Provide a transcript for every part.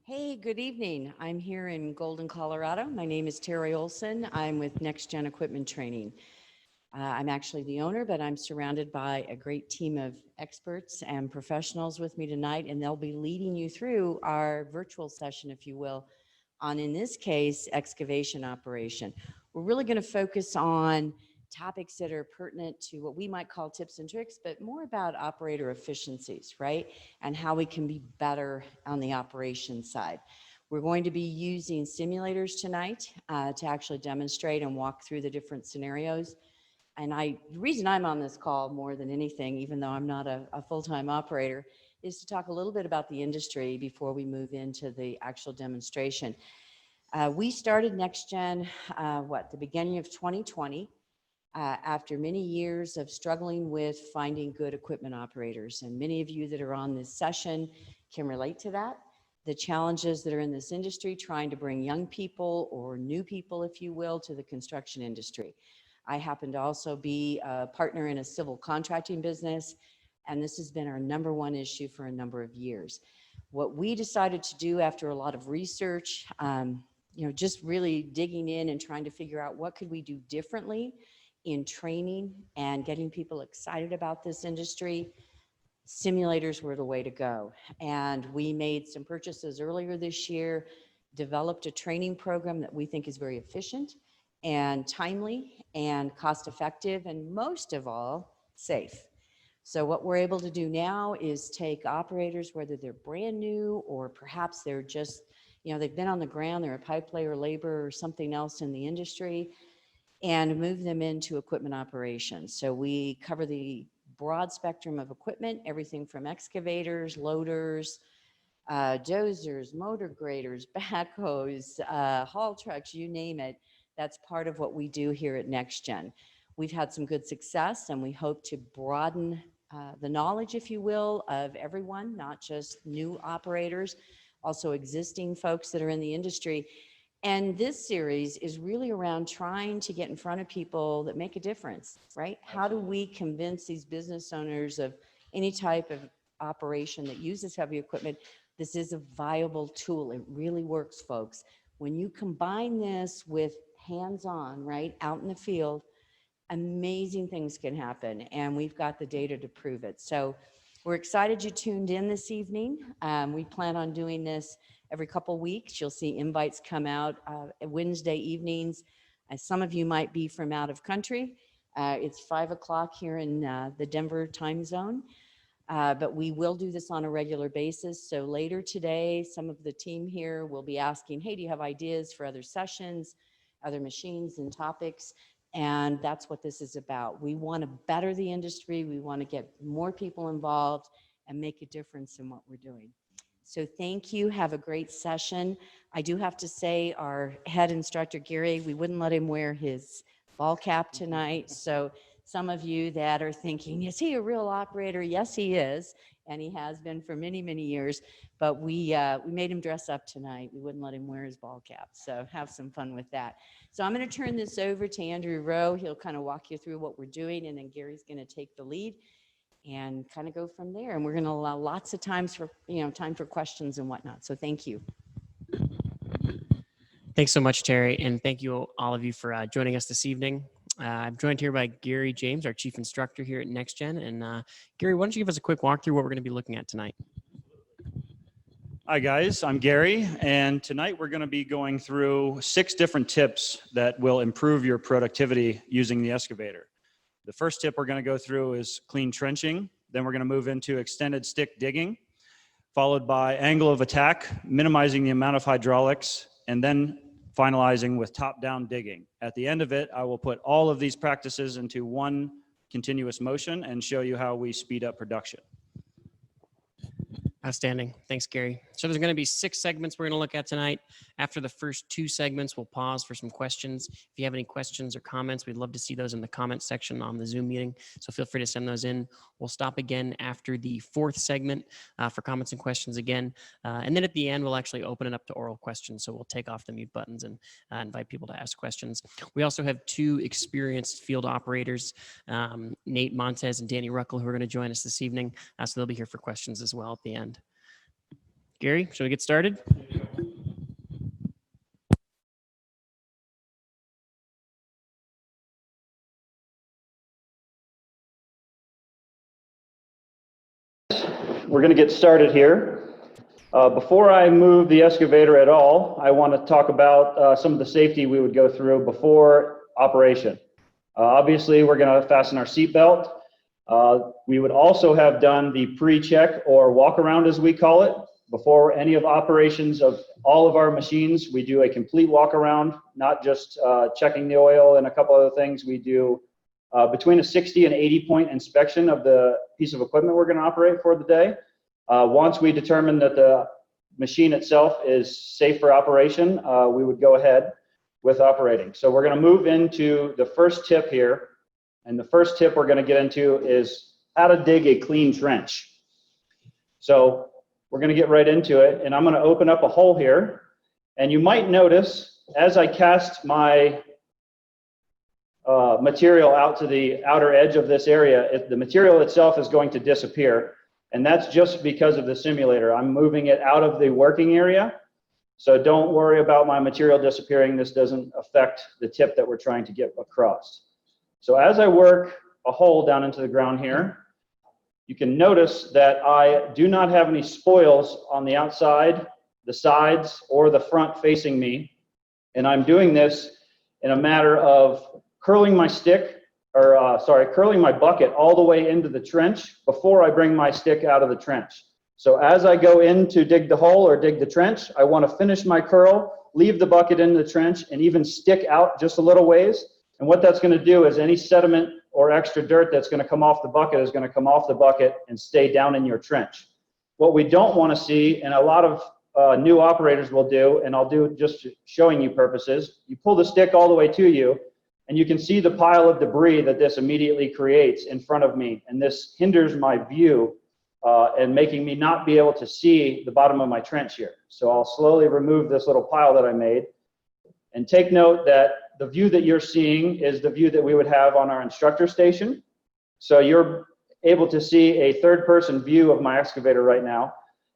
Hey, good evening. I'm here in Golden, Colorado. My name is Terry Olson. I'm with Next Gen Equipment Training. I'm actually the owner, but I'm surrounded by a great team of experts and professionals with me tonight, and they'll be leading you through our virtual session, if you will, on, in this case, excavation operation. We're really going to focus on topics that are pertinent to what we might call tips and tricks, but more about operator efficiencies, right? And how we can be better on the operations side. We're going to be using simulators tonight to actually demonstrate and walk through the different scenarios. And the reason I'm on this call more than anything, even though I'm not a full-time operator, is to talk a little bit about the industry before we move into the actual demonstration. We started NextGen, the beginning of 2020, after many years of struggling with finding good equipment operators. And many of you that are on this session can relate to that. The challenges that are in this industry, trying to bring young people or new people, if you will, to the construction industry. I happen to also be a partner in a civil contracting business, and this has been our #1 issue for a number of years. What we decided to do after a lot of research, just really digging in and trying to figure out what could we do differently in training and getting people excited about this industry, simulators were the way to go. And we made some purchases earlier this year, developed a training program that we think is very efficient and timely and cost effective, and most of all, safe. So what we're able to do now is take operators, whether they're brand new or perhaps they're just, they've been on the ground, they're a pipe layer, labor, or something else in the industry, and move them into equipment operations. So we cover the broad spectrum of equipment, everything from excavators, loaders, dozers, motor graders, backhoes, haul trucks, you name it. That's part of what we do here at NextGen. We've had some good success, and we hope to broaden the knowledge, if you will, of everyone, not just new operators, also existing folks that are in the industry. And this series is really around trying to get in front of people that make a difference, right? How do we convince these business owners of any type of operation that uses heavy equipment, this is a viable tool. It really works, folks. When you combine this with hands-on, right, out in the field, amazing things can happen, and we've got the data to prove it. So we're excited you tuned in this evening. We plan on doing this every couple weeks. You'll see invites come out Wednesday evenings. Some of you might be from out of country. It's 5 o'clock here in the Denver time zone, but we will do this on a regular basis. So later today, some of the team here will be asking, hey, do you have ideas for other sessions, other machines and topics? And that's what this is about. We want to better the industry. We want to get more people involved and make a difference in what we're doing. So thank you. Have a great session. I do have to say, our head instructor, Gary, we wouldn't let him wear his ball cap tonight. So some of you that are thinking, is he a real operator? Yes, he is. And he has been for many, many years. But we made him dress up tonight. We wouldn't let him wear his ball cap. So have some fun with that. So I'm going to turn this over to Andrew Rowe. He'll kind of walk you through what we're doing, and then Gary's going to take the lead and kind of go from there. And we're going to allow lots of time for questions and whatnot. So thank you. Thanks so much, Terry. And thank you all of you for joining us this evening. I'm joined here by Gary James, our chief instructor here at NextGen. And Gary, why don't you give us a quick walkthrough what we're going to be looking at tonight? Hi guys, I'm Gary, and tonight we're going to be going through 6 different tips that will improve your productivity using the excavator. The first tip we're going to go through is clean trenching. Then we're going to move into extended stick digging, followed by angle of attack, minimizing the amount of hydraulics, and then finalizing with top-down digging. At the end of it, I will put all of these practices into one continuous motion and show you how we speed up production. Outstanding. Thanks, Gary. So there's going to be 6 segments we're going to look at tonight. After the first 2 segments, we'll pause for some questions. If you have any questions or comments, we'd love to see those in the comment section on the Zoom meeting. So feel free to send those in. We'll stop again after the 4th segment for comments and questions again. And then at the end, we'll actually open it up to oral questions. So we'll take off the mute buttons and invite people to ask questions. We also have 2 experienced field operators, Nate Montez and Danny Ruckel, who are going to join us this evening. So they'll be here for questions as well at the end. Gary, shall we get started? we're going to get started here. Before I move the excavator at all, I want to talk about some of the safety we would go through before operation. Obviously, we're going to fasten our seatbelt. We would also have done the pre-check or walk around, as we call it. Before any of operations of all of our machines, we do a complete walk around, not just checking the oil and a couple other things. We do between a 60 and 80 point inspection of the piece of equipment we're going to operate for the day. Once we determine that the machine itself is safe for operation, we would go ahead with operating. So we're going to move into the first tip here. And the first tip we're going to get into is how to dig a clean trench. So we're going to get right into it, and I'm going to open up a hole here. And you might notice as I cast my material out to the outer edge of this area, the material itself is going to disappear. And that's just because of the simulator. I'm moving it out of the working area. So don't worry about my material disappearing. This doesn't affect the tip that we're trying to get across. So as I work a hole down into the ground here, you can notice that I do not have any spoils on the outside, the sides, or the front facing me. And I'm doing this in a matter of curling my stick, or curling my bucket all the way into the trench before I bring my stick out of the trench. So as I go in to dig the hole or dig the trench, I want to finish my curl, leave the bucket in the trench, and even stick out just a little ways. And what that's going to do is any sediment or extra dirt that's going to come off the bucket is going to come off the bucket and stay down in your trench. What we don't want to see, and a lot of new operators will do, and I'll do just showing you purposes, you pull the stick all the way to you, and you can see the pile of debris that this immediately creates in front of me. And this hinders my view and making me not be able to see the bottom of my trench here. So I'll slowly remove this little pile that I made. And take note that the view that you're seeing is the view that we would have on our instructor station. So you're able to see a third-person view of my excavator right now.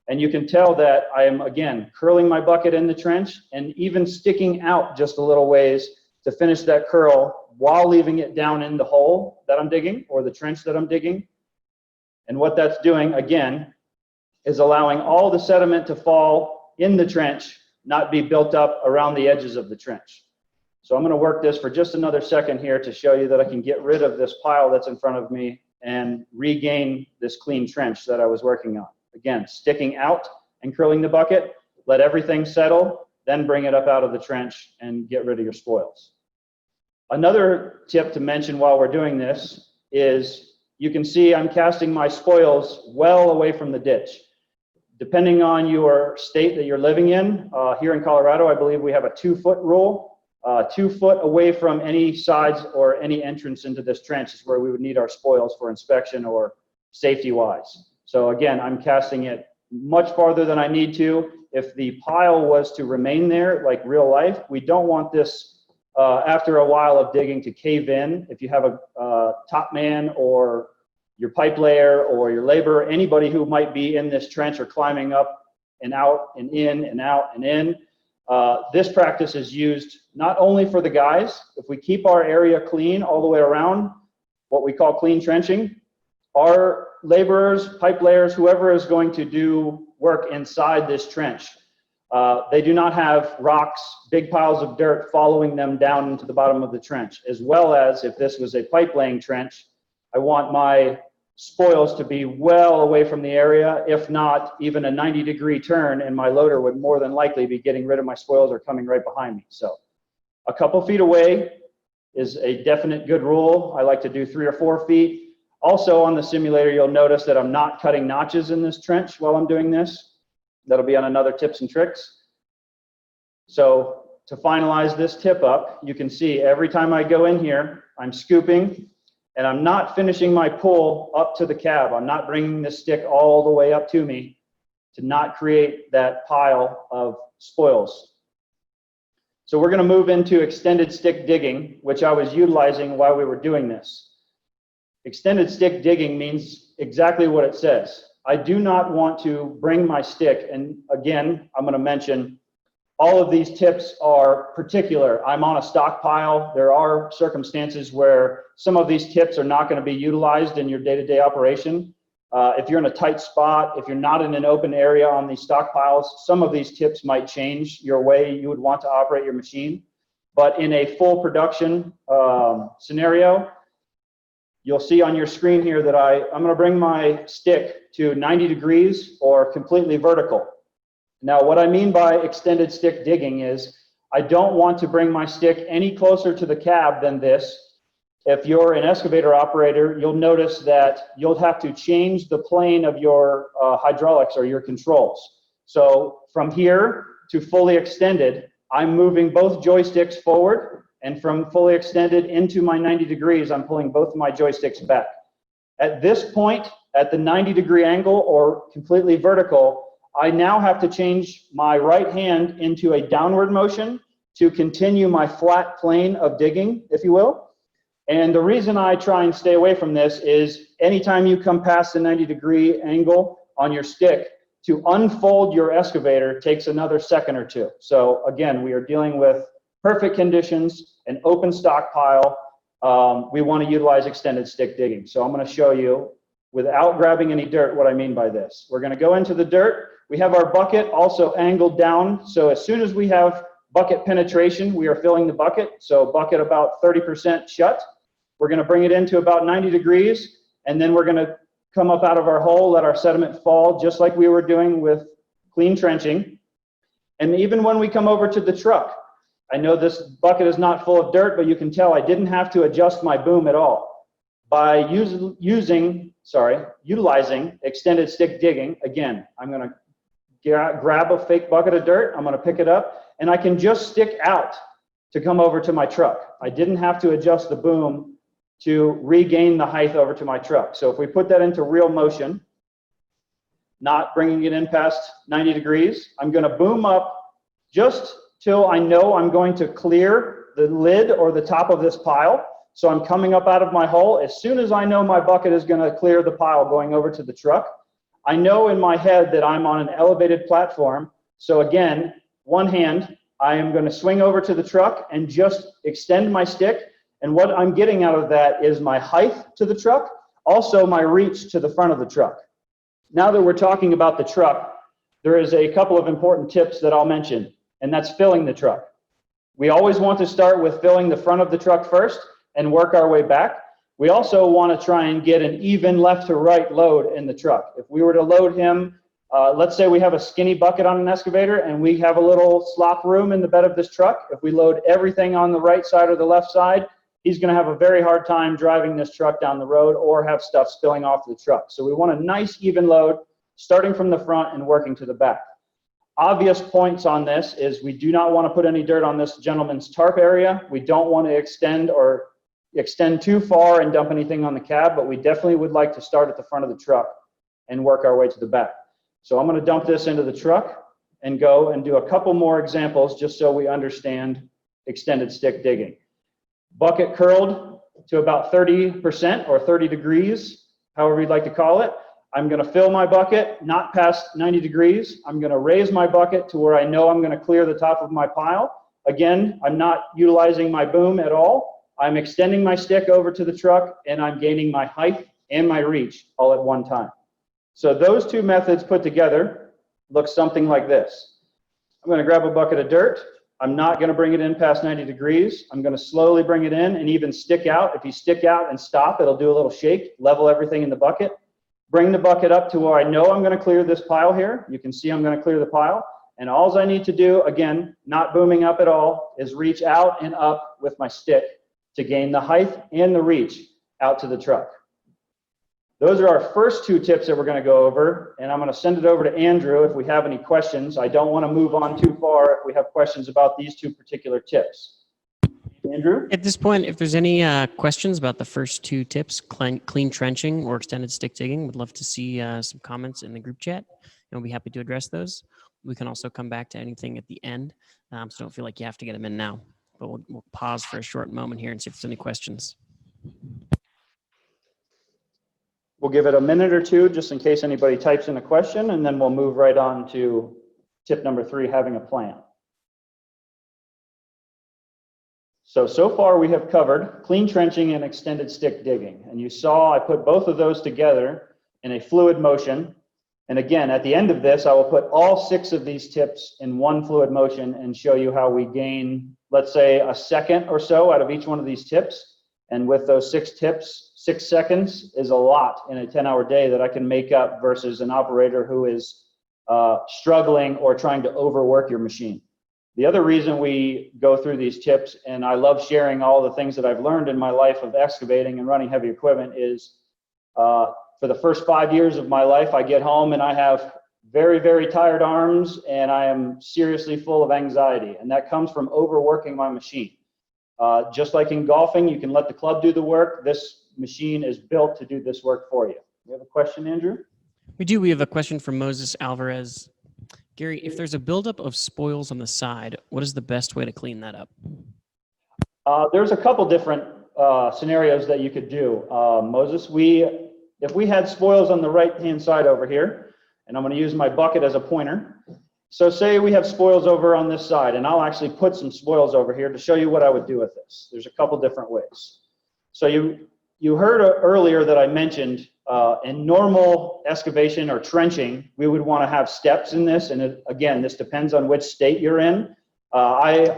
And you can tell that I am, again, curling my bucket in the trench and even sticking out just a little ways to finish that curl while leaving it down in the hole that I'm digging or the trench that I'm digging. And what that's doing, again, is allowing all the sediment to fall in the trench, not be built up around the edges of the trench. So I'm going to work this for just another second here to show you that I can get rid of this pile that's in front of me and regain this clean trench that I was working on. Again, sticking out and curling the bucket, let everything settle, then bring it up out of the trench and get rid of your spoils. Another tip to mention while we're doing this is you can see I'm casting my spoils well away from the ditch. Depending on your state that you're living in, here in Colorado, I believe we have a 2-foot rule. 2 foot away from any sides or any entrance into this trench is where we would need our spoils for inspection or safety-wise. So again, I'm casting it much farther than I need to. If the pile was to remain there, like real life, we don't want this after a while of digging to cave in. If you have a top man or your pipe layer or your laborer, anybody who might be in this trench or climbing up and out and in and out and in, this practice is used not only for the guys. If we keep our area clean all the way around, what we call clean trenching, our laborers, pipe layers, whoever is going to do work inside this trench, they do not have rocks, big piles of dirt following them down into the bottom of the trench. As well as if this was a pipe laying trench, I want my spoils to be well away from the area. If not, even a 90-degree turn and my loader would more than likely be getting rid of my spoils or coming right behind me. So a couple feet away is a definite good rule. I like to do 3 or 4 feet. Also on the simulator, you'll notice that I'm not cutting notches in this trench while I'm doing this. That'll be on another tips and tricks. So to finalize this tip up, you can see every time I go in here, I'm scooping and I'm not finishing my pull up to the cab. I'm not bringing this stick all the way up to me to not create that pile of spoils. So we're going to move into extended stick digging, which I was utilizing while we were doing this. Extended stick digging means exactly what it says. I do not want to bring my stick, and again, I'm going to mention all of these tips are particular. I'm on a stockpile. There are circumstances where some of these tips are not going to be utilized in your day-to-day operation. If you're in a tight spot, if you're not in an open area on these stockpiles, some of these tips might change your way you would want to operate your machine. But in a full production scenario, you'll see on your screen here that I'm going to bring my stick to 90 degrees or completely vertical. Now, what I mean by extended stick digging is I don't want to bring my stick any closer to the cab than this. If you're an excavator operator, you'll notice that you'll have to change the plane of your hydraulics or your controls. So from here to fully extended, I'm moving both joysticks forward, and from fully extended into my 90 degrees, I'm pulling both of my joysticks back. At this point, at the 90-degree angle or completely vertical, I now have to change my right hand into a downward motion to continue my flat plane of digging, if you will. And the reason I try and stay away from this is anytime you come past the 90-degree angle on your stick, to unfold your excavator takes another second or two. So again, we are dealing with perfect conditions, an open stockpile. We want to utilize extended stick digging. So I'm going to show you, without grabbing any dirt, what I mean by this. We're going to go into the dirt. We have our bucket also angled down. So as soon as we have bucket penetration, we are filling the bucket. So bucket about 30% shut. We're going to bring it into about 90 degrees, and then we're going to come up out of our hole, let our sediment fall, just like we were doing with clean trenching. And even when we come over to the truck, I know this bucket is not full of dirt, but you can tell I didn't have to adjust my boom at all. By utilizing extended stick digging, again, I'm going to grab a fake bucket of dirt, I'm going to pick it up, and I can just stick out to come over to my truck. I didn't have to adjust the boom to regain the height over to my truck. So if we put that into real motion, not bringing it in past 90 degrees, I'm going to boom up just till I know I'm going to clear the lid or the top of this pile. So I'm coming up out of my hole. As soon as I know my bucket is going to clear the pile going over to the truck, I know in my head that I'm on an elevated platform. So again, one hand, I am going to swing over to the truck and just extend my stick. And what I'm getting out of that is my height to the truck, also my reach to the front of the truck. Now that we're talking about the truck, there is a couple of important tips that I'll mention, and that's filling the truck. We always want to start with filling the front of the truck first and work our way back. We also want to try and get an even left to right load in the truck. If we were to load him, let's say we have a skinny bucket on an excavator and we have a little slop room in the bed of this truck. If we load everything on the right side or the left side, he's going to have a very hard time driving this truck down the road or have stuff spilling off the truck. So we want a nice even load starting from the front and working to the back. Obvious points on this is we do not want to put any dirt on this gentleman's tarp area. We don't want to extend too far and dump anything on the cab, but we definitely would like to start at the front of the truck and work our way to the back. So I'm going to dump this into the truck and go and do a couple more examples just so we understand extended stick digging. Bucket curled to about 30% or 30 degrees, however you'd like to call it. I'm going to fill my bucket, not past 90 degrees. I'm going to raise my bucket to where I know I'm going to clear the top of my pile. Again, I'm not utilizing my boom at all. I'm extending my stick over to the truck, and I'm gaining my height and my reach all at one time. So those two methods put together look something like this. I'm going to grab a bucket of dirt. I'm not going to bring it in past 90 degrees. I'm going to slowly bring it in and even stick out. If you stick out and stop, it'll do a little shake, level everything in the bucket. Bring the bucket up to where I know I'm going to clear this pile here. You can see I'm going to clear the pile. And all I need to do, again, not booming up at all, is reach out and up with my stick to gain the height and the reach out to the truck. Those are our first two tips that we're going to go over, and I'm going to send it over to Andrew if we have any questions. I don't want to move on too far if we have questions about these two particular tips. Andrew? At this point, if there's any questions about the first two tips, clean trenching or extended stick digging, would love to see some comments in the group chat, and we'll be happy to address those. We can also come back to anything at the end, so don't feel like you have to get them in now. But we'll pause for a short moment here and see if there's any questions. We'll give it a minute or two just in case anybody types in a question, and then we'll move right on to tip number 3, having a plan. So far we have covered clean trenching and extended stick digging. And you saw I put both of those together in a fluid motion. And again, at the end of this, I will put all 6 of these tips in one fluid motion and show you how we gain, let's say, a second or so out of each one of these tips. And with those 6 tips, 6 seconds is a lot in a 10-hour day that I can make up versus an operator who is struggling or trying to overwork your machine. The other reason we go through these tips, and I love sharing all the things that I've learned in my life of excavating and running heavy equipment, is for the first 5 years of my life, I get home and I have very, very tired arms and I am seriously full of anxiety. And that comes from overworking my machine. Just like in golfing, you can let the club do the work. This machine is built to do this work for you. You have a question, Andrew? We do. We have a question from Moses Alvarez. Gary, if there's a buildup of spoils on the side, what is the best way to clean that up? There's a couple different scenarios that you could do, Moses. If we had spoils on the right-hand side over here, and I'm going to use my bucket as a pointer. So say we have spoils over on this side, and I'll actually put some spoils over here to show you what I would do with this. There's a couple different ways. So you heard earlier that I mentioned in normal excavation or trenching, we would want to have steps in this. And again, this depends on which state you're in. I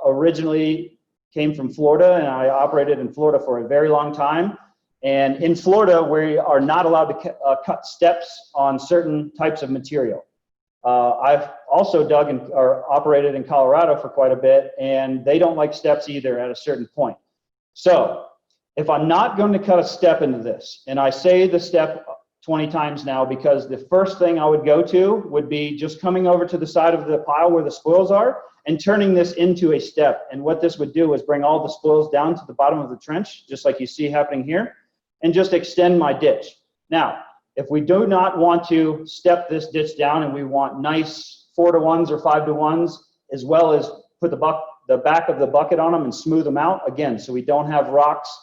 originally came from Florida, and I operated in Florida for a very long time. And in Florida, we are not allowed to cut steps on certain types of material. I've also dug or operated in Colorado for quite a bit, and they don't like steps either at a certain point. So if I'm not going to cut a step into this, and I say the step 20 times now because the first thing I would go to would be just coming over to the side of the pile where the spoils are and turning this into a step. And what this would do is bring all the spoils down to the bottom of the trench, just like you see happening here, and just extend my ditch. Now, if we do not want to step this ditch down and we want nice 4-to-1s or 5-to-1s, as well as put the back of the bucket on them and smooth them out, again, so we don't have rocks.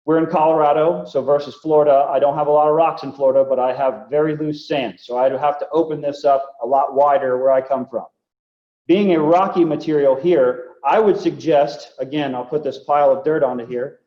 We're in Colorado, so versus Florida, I don't have a lot of rocks in Florida, but I have very loose sand. So I'd have to open this up a lot wider where I come from. Being a rocky material here, I would suggest, again, I'll put this pile of dirt onto here.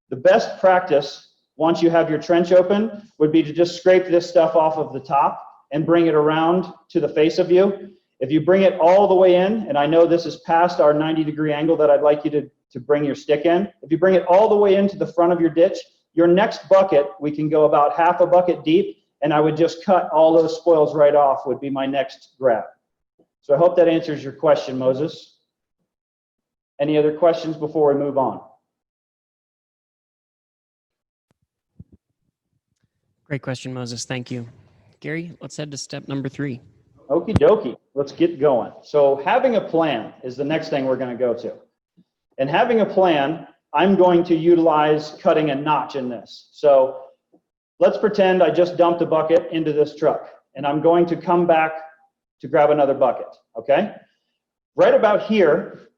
The best practice, once you have your trench open, would be to just scrape this stuff off of the top and bring it around to the face of you. If you bring it all the way in, and I know this is past our 90-degree angle that I'd like you to bring your stick in. If you bring it all the way into the front of your ditch, your next bucket, we can go about half a bucket deep, and I would just cut all those spoils right off would be my next grab. So I hope that answers your question, Moses. Any other questions before we move on? Great question, Moses. Thank you. Gary, let's head to step number 3. Okie dokie, let's get going. So having a plan is the next thing we're going to go to. And having a plan, I'm going to utilize cutting a notch in this. So let's pretend I just dumped a bucket into this truck, and I'm going to come back to grab another bucket, okay? Right about here,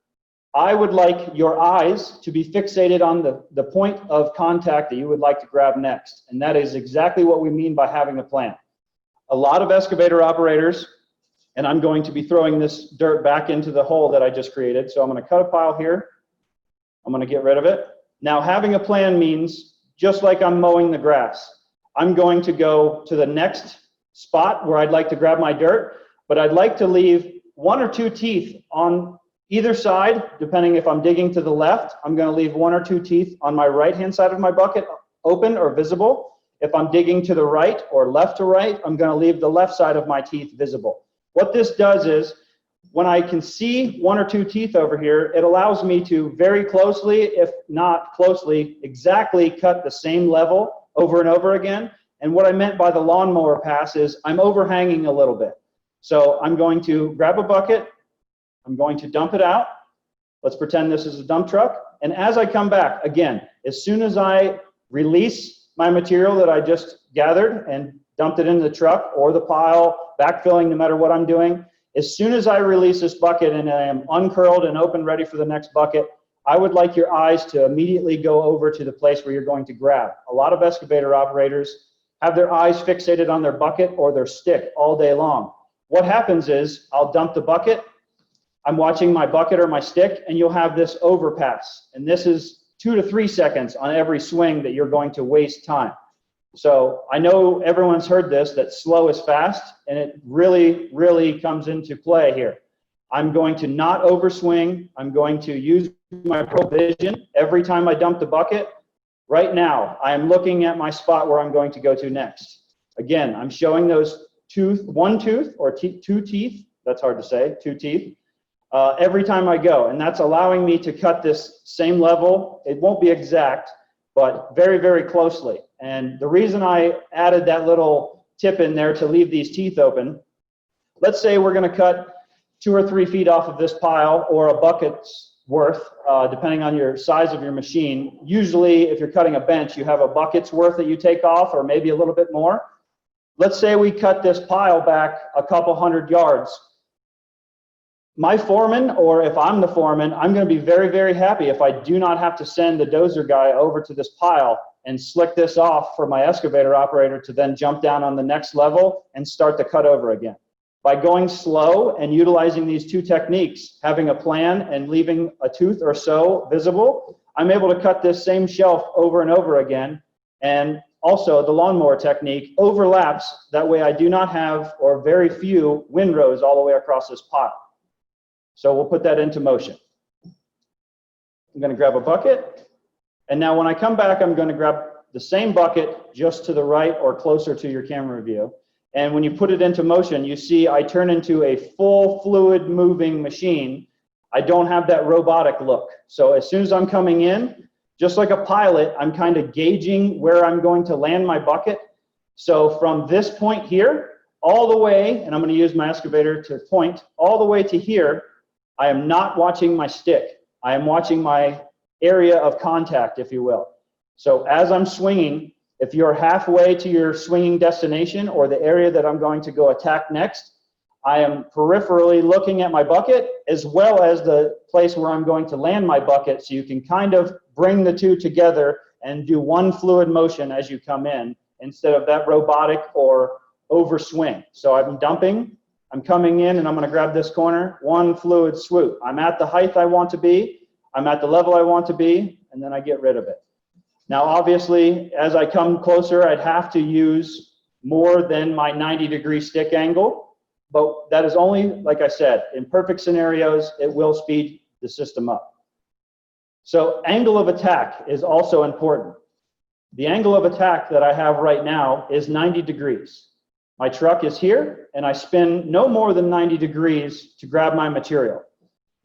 I would like your eyes to be fixated on the point of contact that you would like to grab next. And that is exactly what we mean by having a plan. A lot of excavator operators, and I'm going to be throwing this dirt back into the hole that I just created. So I'm going to cut a pile here. I'm going to get rid of it. Now, having a plan means, just like I'm mowing the grass, I'm going to go to the next spot where I'd like to grab my dirt, but I'd like to leave 1 or 2 teeth on either side, depending if I'm digging to the left. I'm going to leave 1 or 2 teeth on my right-hand side of my bucket open or visible. If I'm digging to the right or left to right, I'm going to leave the left side of my teeth visible. What this does is, when I can see 1 or 2 teeth over here, it allows me to very closely, if not closely, exactly cut the same level over and over again. And what I meant by the lawnmower pass is I'm overhanging a little bit. So I'm going to grab a bucket. I'm going to dump it out. Let's pretend this is a dump truck. And as I come back, again, as soon as I release my material that I just gathered and dumped it into the truck or the pile, backfilling no matter what I'm doing, as soon as I release this bucket and I am uncurled and open ready for the next bucket, I would like your eyes to immediately go over to the place where you're going to grab. A lot of excavator operators have their eyes fixated on their bucket or their stick all day long. What happens is I'll dump the bucket, I'm watching my bucket or my stick, and you'll have this overpass. And this is 2 to 3 seconds on every swing that you're going to waste time. So I know everyone's heard this, that slow is fast, and it really, really comes into play here. I'm going to not overswing. I'm going to use my provision every time I dump the bucket. Right now, I am looking at my spot where I'm going to go to next. Again, I'm showing those one tooth or two teeth, that's hard to say, two teeth, every time I go. And that's allowing me to cut this same level. It won't be exact, but very, very closely. And the reason I added that little tip in there to leave these teeth open, let's say we're going to cut 2 or 3 feet off of this pile or a bucket's worth, depending on your size of your machine. Usually, if you're cutting a bench, you have a bucket's worth that you take off, or maybe a little bit more. Let's say we cut this pile back a couple 100 yards. My foreman, or if I'm the foreman, I'm going to be very, very happy if I do not have to send the dozer guy over to this pile and slick this off for my excavator operator to then jump down on the next level and start the cut over again. By going slow and utilizing these two techniques, having a plan and leaving a tooth or so visible, I'm able to cut this same shelf over and over again. And also the lawnmower technique overlaps. That way I do not have, or very few, windrows all the way across this pile. So we'll put that into motion. I'm going to grab a bucket. And now when I come back, I'm going to grab the same bucket just to the right or closer to your camera view. And when you put it into motion, you see I turn into a full fluid moving machine. I don't have that robotic look. So as soon as I'm coming in, just like a pilot, I'm kind of gauging where I'm going to land my bucket. So from this point here, all the way, and I'm going to use my excavator to point, all the way to here, I am not watching my stick. I am watching my area of contact, if you will. So as I'm swinging, if you're halfway to your swinging destination or the area that I'm going to go attack next, I am peripherally looking at my bucket as well as the place where I'm going to land my bucket, so you can kind of bring the two together and do one fluid motion as you come in instead of that robotic or overswing. So I'm dumping, I'm coming in, and I'm going to grab this corner, one fluid swoop. I'm at the height I want to be, I'm at the level I want to be, and then I get rid of it. Now, obviously, as I come closer, I'd have to use more than my 90-degree stick angle, but that is only, like I said, in perfect scenarios, it will speed the system up. So angle of attack is also important. The angle of attack that I have right now is 90 degrees. My truck is here, and I spin no more than 90 degrees to grab my material.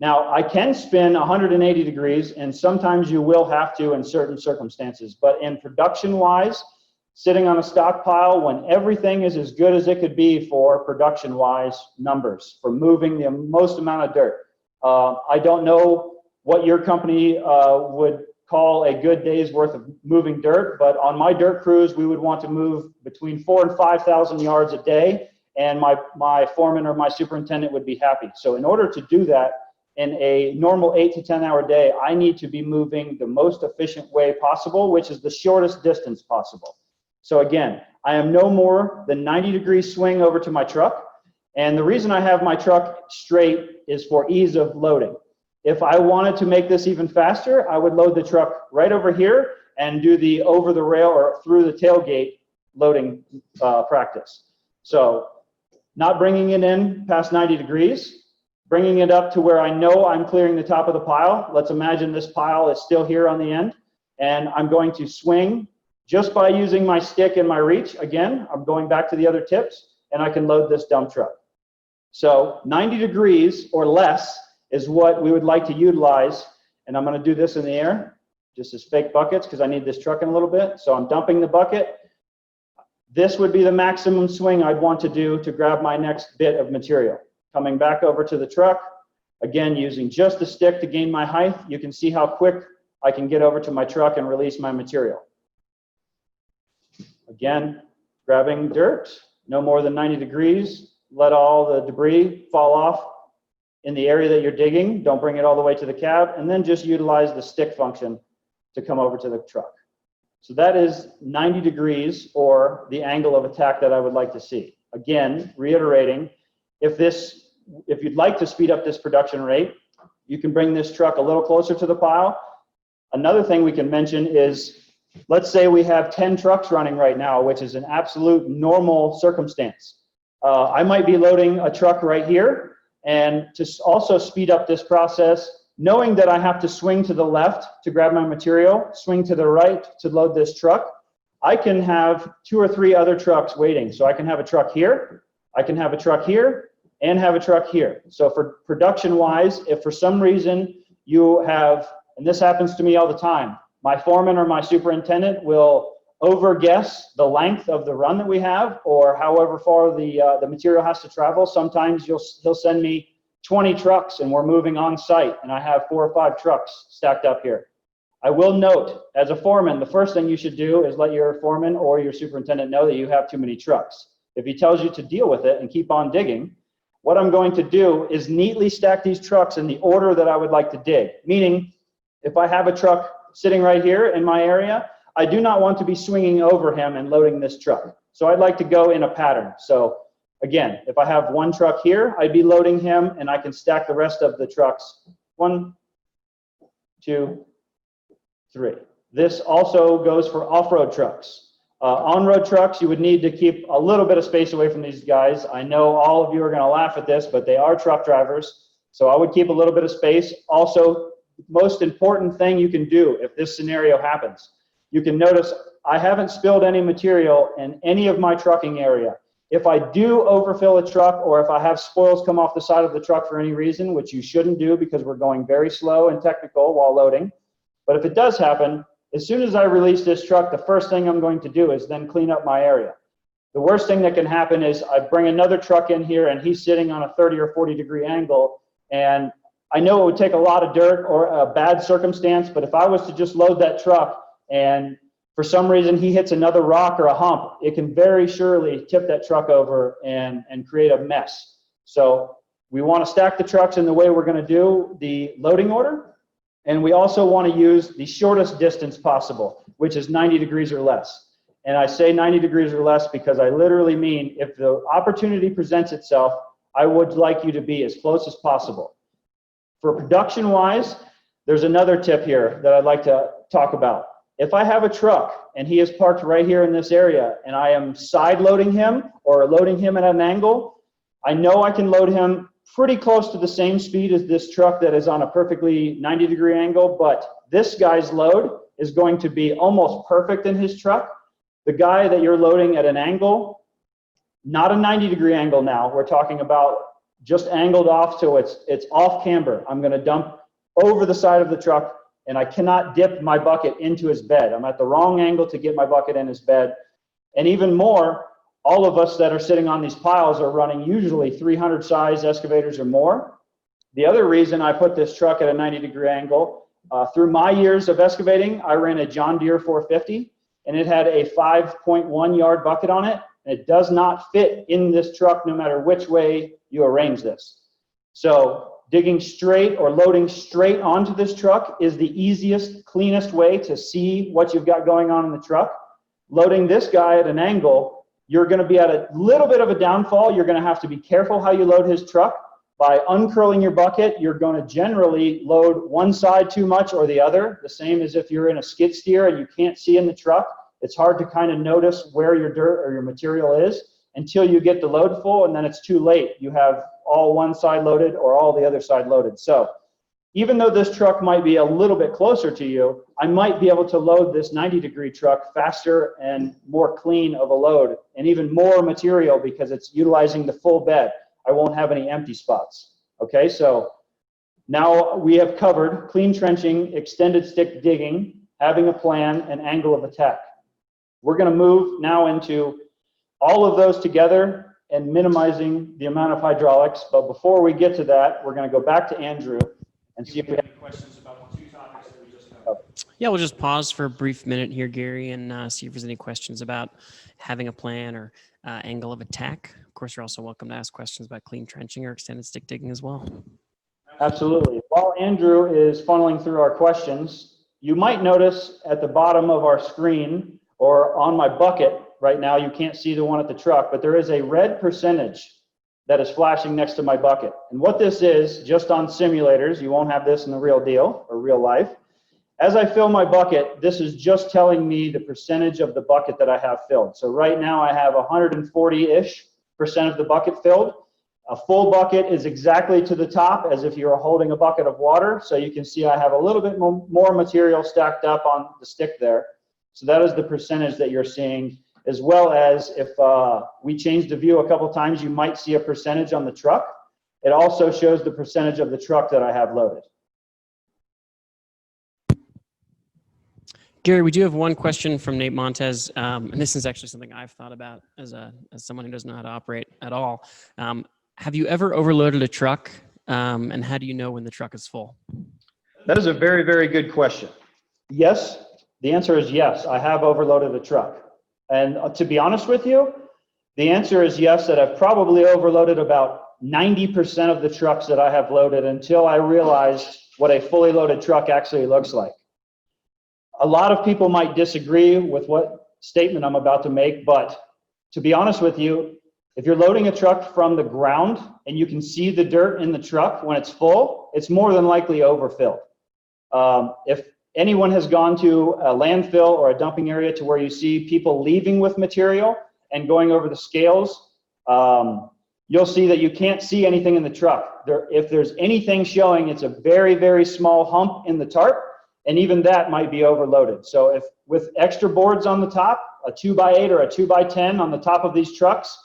Now, I can spin 180 degrees, and sometimes you will have to in certain circumstances, but in production-wise, sitting on a stockpile when everything is as good as it could be for production-wise numbers, for moving the most amount of dirt. I don't know what your company would call a good day's worth of moving dirt, but on my dirt crews, we would want to move between 4,000 and 5,000 yards a day, and my foreman or my superintendent would be happy. So in order to do that, in a normal 8 to 10 hour day, I need to be moving the most efficient way possible, which is the shortest distance possible. So again, I am no more than 90 degrees swing over to my truck. And the reason I have my truck straight is for ease of loading. If I wanted to make this even faster, I would load the truck right over here and do the over the rail or through the tailgate loading practice. So not bringing it in past 90 degrees, bringing it up to where I know I'm clearing the top of the pile. Let's imagine this pile is still here on the end, and I'm going to swing just by using my stick and my reach. Again, I'm going back to the other tips, and I can load this dump truck. So 90 degrees or less is what we would like to utilize, and I'm going to do this in the air, just as fake buckets, because I need this truck in a little bit. So I'm dumping the bucket. This would be the maximum swing I'd want to do to grab my next bit of material. Coming back over to the truck, again, using just the stick to gain my height. You can see how quick I can get over to my truck and release my material. Again, grabbing dirt, no more than 90 degrees. Let all the debris fall off in the area that you're digging. Don't bring it all the way to the cab, and then just utilize the stick function to come over to the truck. So that is 90 degrees, or the angle of attack that I would like to see. Again, reiterating, if you'd like to speed up this production rate, you can bring this truck a little closer to the pile. Another thing we can mention is let's say we have 10 trucks running right now, which is an absolute normal circumstance. I might be loading a truck right here, and to also speed up this process, knowing that I have to swing to the left to grab my material, swing to the right to load this truck, I can have 2 or 3 other trucks waiting. So I can have a truck here, I can have a truck here, and have a truck here. So for production-wise, if for some reason you have, and this happens to me all the time, my foreman or my superintendent will over-guess the length of the run that we have, or however far the material has to travel. Sometimes he'll send me 20 trucks and we're moving on site, and I have 4 or 5 trucks stacked up here. I will note, as a foreman, the first thing you should do is let your foreman or your superintendent know that you have too many trucks. If he tells you to deal with it and keep on digging, what I'm going to do is neatly stack these trucks in the order that I would like to dig. Meaning, if I have a truck sitting right here in my area, I do not want to be swinging over him and loading this truck. So I'd like to go in a pattern. So again, if I have 1 truck here, I'd be loading him, and I can stack the rest of the trucks. 1, 2, 3. This also goes for off-road trucks. On-road trucks, you would need to keep a little bit of space away from these guys. I know all of you are going to laugh at this, but they are truck drivers. So I would keep a little bit of space. Also, most important thing you can do if this scenario happens, you can notice I haven't spilled any material in any of my trucking area. If I do overfill a truck, or if I have spoils come off the side of the truck for any reason, which you shouldn't do because we're going very slow and technical while loading, but if it does happen, as soon as I release this truck, the first thing I'm going to do is then clean up my area. The worst thing that can happen is I bring another truck in here and he's sitting on a 30 or 40 degree angle, and I know it would take a lot of dirt or a bad circumstance, but if I was to just load that truck and for some reason he hits another rock or a hump, it can very surely tip that truck over and create a mess. So we want to stack the trucks in the way we're going to do the loading order. And we also want to use the shortest distance possible, which is 90 degrees or less. And I say 90 degrees or less because I literally mean if the opportunity presents itself, I would like you to be as close as possible. For production-wise, there's another tip here that I'd like to talk about. If I have a truck and he is parked right here in this area and I am side loading him or loading him at an angle, I know I can load him pretty close to the same speed as this truck that is on a perfectly 90 degree angle, but this guy's load is going to be almost perfect in his truck. The guy that you're loading at an angle, not a 90 degree angle now, we're talking about just angled off so it's off camber. I'm going to dump over the side of the truck, and I cannot dip my bucket into his bed. I'm at the wrong angle to get my bucket in his bed. And even more, all of us that are sitting on these piles are running usually 300 size excavators or more. The other reason I put this truck at a 90 degree angle, through my years of excavating, I ran a John Deere 450, and it had a 5.1 yard bucket on it. And it does not fit in this truck no matter which way you arrange this. So digging straight or loading straight onto this truck is the easiest, cleanest way to see what you've got going on in the truck. Loading this guy at an angle, you're going to be at a little bit of a downfall. You're going to have to be careful how you load his truck. By uncurling your bucket, you're going to generally load one side too much or the other, the same as if you're in a skid steer and you can't see in the truck. It's hard to kind of notice where your dirt or your material is until you get the load full, and then it's too late. You have all one side loaded or all the other side loaded. So even though this truck might be a little bit closer to you, I might be able to load this 90 degree truck faster and more clean of a load and even more material because it's utilizing the full bed. I won't have any empty spots. Okay, so now we have covered clean trenching, extended stick digging, having a plan, and angle of attack. We're going to move now into all of those together and minimizing the amount of hydraulics. But before we get to that, we're going to go back to Andrew and see if we have any questions about the 2 topics that we just covered. Yeah, we'll just pause for a brief minute here, Gary, and see if there's any questions about having a plan or angle of attack. Of course, you're also welcome to ask questions about clean trenching or extended stick digging as well. Absolutely. While Andrew is funneling through our questions, you might notice at the bottom of our screen or on my bucket right now, you can't see the one at the truck, but there is a red percentage that is flashing next to my bucket. And what this is, just on simulators, you won't have this in the real deal or real life, as I fill my bucket, this is just telling me the percentage of the bucket that I have filled. So right now I have 140-ish% of the bucket filled. A full bucket is exactly to the top as if you were holding a bucket of water. So you can see I have a little bit more material stacked up on the stick there. So that is the percentage that you're seeing, as well as if we change the view a couple times, you might see a percentage on the truck. It also shows the percentage of the truck that I have loaded. Gary, we do have one question from Nate Montez, and this is actually something I've thought about as someone who doesn't know how to operate at all. Have you ever overloaded a truck, and how do you know when the truck is full? That is a very, very good question. Yes, the answer is yes, I have overloaded a truck. And to be honest with you, the answer is yes, that I've probably overloaded about 90% of the trucks that I have loaded until I realized what a fully loaded truck actually looks like. A lot of people might disagree with what statement I'm about to make, but to be honest with you, if you're loading a truck from the ground and you can see the dirt in the truck when it's full, it's more than likely overfilled. If anyone has gone to a landfill or a dumping area to where you see people leaving with material and going over the scales, you'll see that you can't see anything in the truck. If there's anything showing, it's a very, very small hump in the tarp, and even that might be overloaded. So if with extra boards on the top, a 2x8 or a 2x10 on the top of these trucks,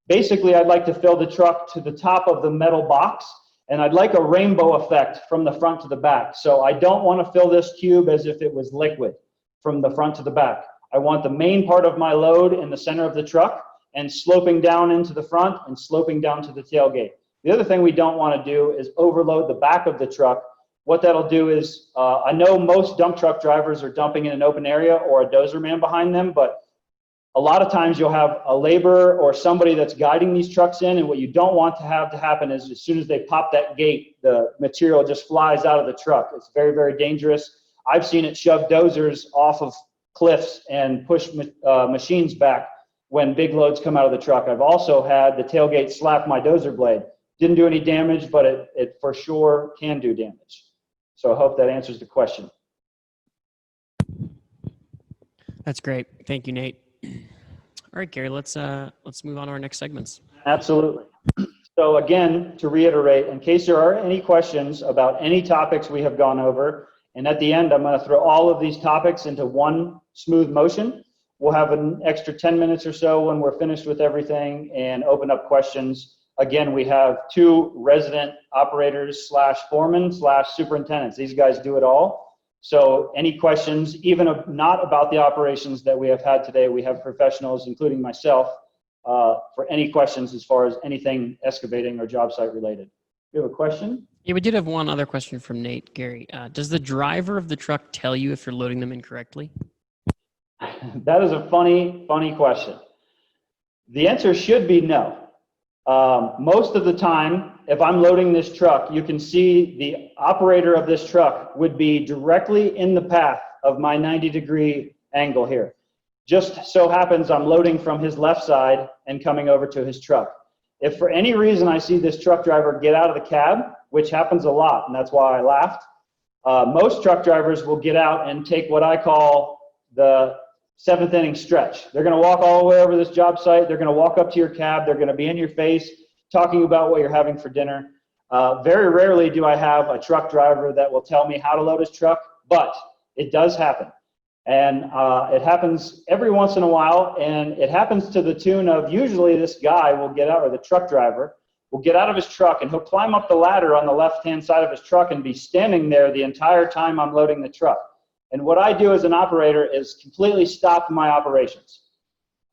basically I'd like to fill the truck to the top of the metal box, and I'd like a rainbow effect from the front to the back. So I don't want to fill this cube as if it was liquid from the front to the back. I want the main part of my load in the center of the truck and sloping down into the front and sloping down to the tailgate. The other thing we don't want to do is overload the back of the truck. What that'll do is, I know most dump truck drivers are dumping in an open area or a dozer man behind them, but a lot of times you'll have a laborer or somebody that's guiding these trucks in, and what you don't want to have to happen is as soon as they pop that gate, the material just flies out of the truck. It's very, very dangerous. I've seen it shove dozers off of cliffs and push machines back when big loads come out of the truck. I've also had the tailgate slap my dozer blade. Didn't do any damage, but it for sure can do damage. So I hope that answers the question. That's great. Thank you, Nate. All right, Gary, let's move on to our next segments. Absolutely. So again, to reiterate, in case there are any questions about any topics we have gone over, and at the end, I'm going to throw all of these topics into one smooth motion. We'll have an extra 10 minutes or so when we're finished with everything and open up questions. Again, we have 2 resident operators / foremen / superintendents. These guys do it all. So any questions, even not about the operations that we have had today, we have professionals, including myself, for any questions as far as anything excavating or job site related. You have a question? Yeah, we did have one other question from Nate, Gary. Does the driver of the truck tell you if you're loading them incorrectly? That is a funny question. The answer should be no. Most of the time, if I'm loading this truck, you can see the operator of this truck would be directly in the path of my 90-degree angle here. Just so happens I'm loading from his left side and coming over to his truck. If for any reason I see this truck driver get out of the cab, which happens a lot, and that's why I laughed, most truck drivers will get out and take what I call the 7th inning stretch. They're going to walk all the way over this job site. They're going to walk up to your cab. They're going to be in your face talking about what you're having for dinner. Very rarely do I have a truck driver that will tell me how to load his truck, but it does happen. And it happens every once in a while, and it happens to the tune of usually this guy will get out, or the truck driver will get out of his truck, and he'll climb up the ladder on the left-hand side of his truck and be standing there the entire time I'm loading the truck. And what I do as an operator is completely stop my operations.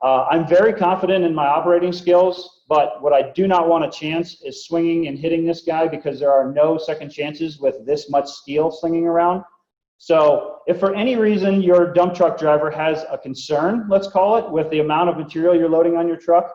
I'm very confident in my operating skills, but what I do not want a chance is swinging and hitting this guy, because there are no second chances with this much steel slinging around. So if for any reason your dump truck driver has a concern, let's call it, with the amount of material you're loading on your truck,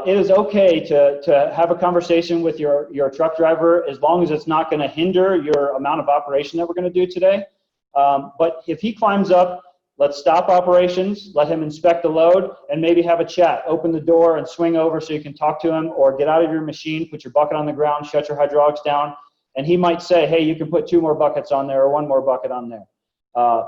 it is okay to have a conversation with your truck driver, as long as it's not going to hinder your amount of operation that we're going to do today. But if he climbs up, let's stop operations, let him inspect the load, and maybe have a chat. Open the door and swing over so you can talk to him, or get out of your machine, put your bucket on the ground, shut your hydraulics down, and he might say, hey, you can put 2 more buckets on there or 1 more bucket on there.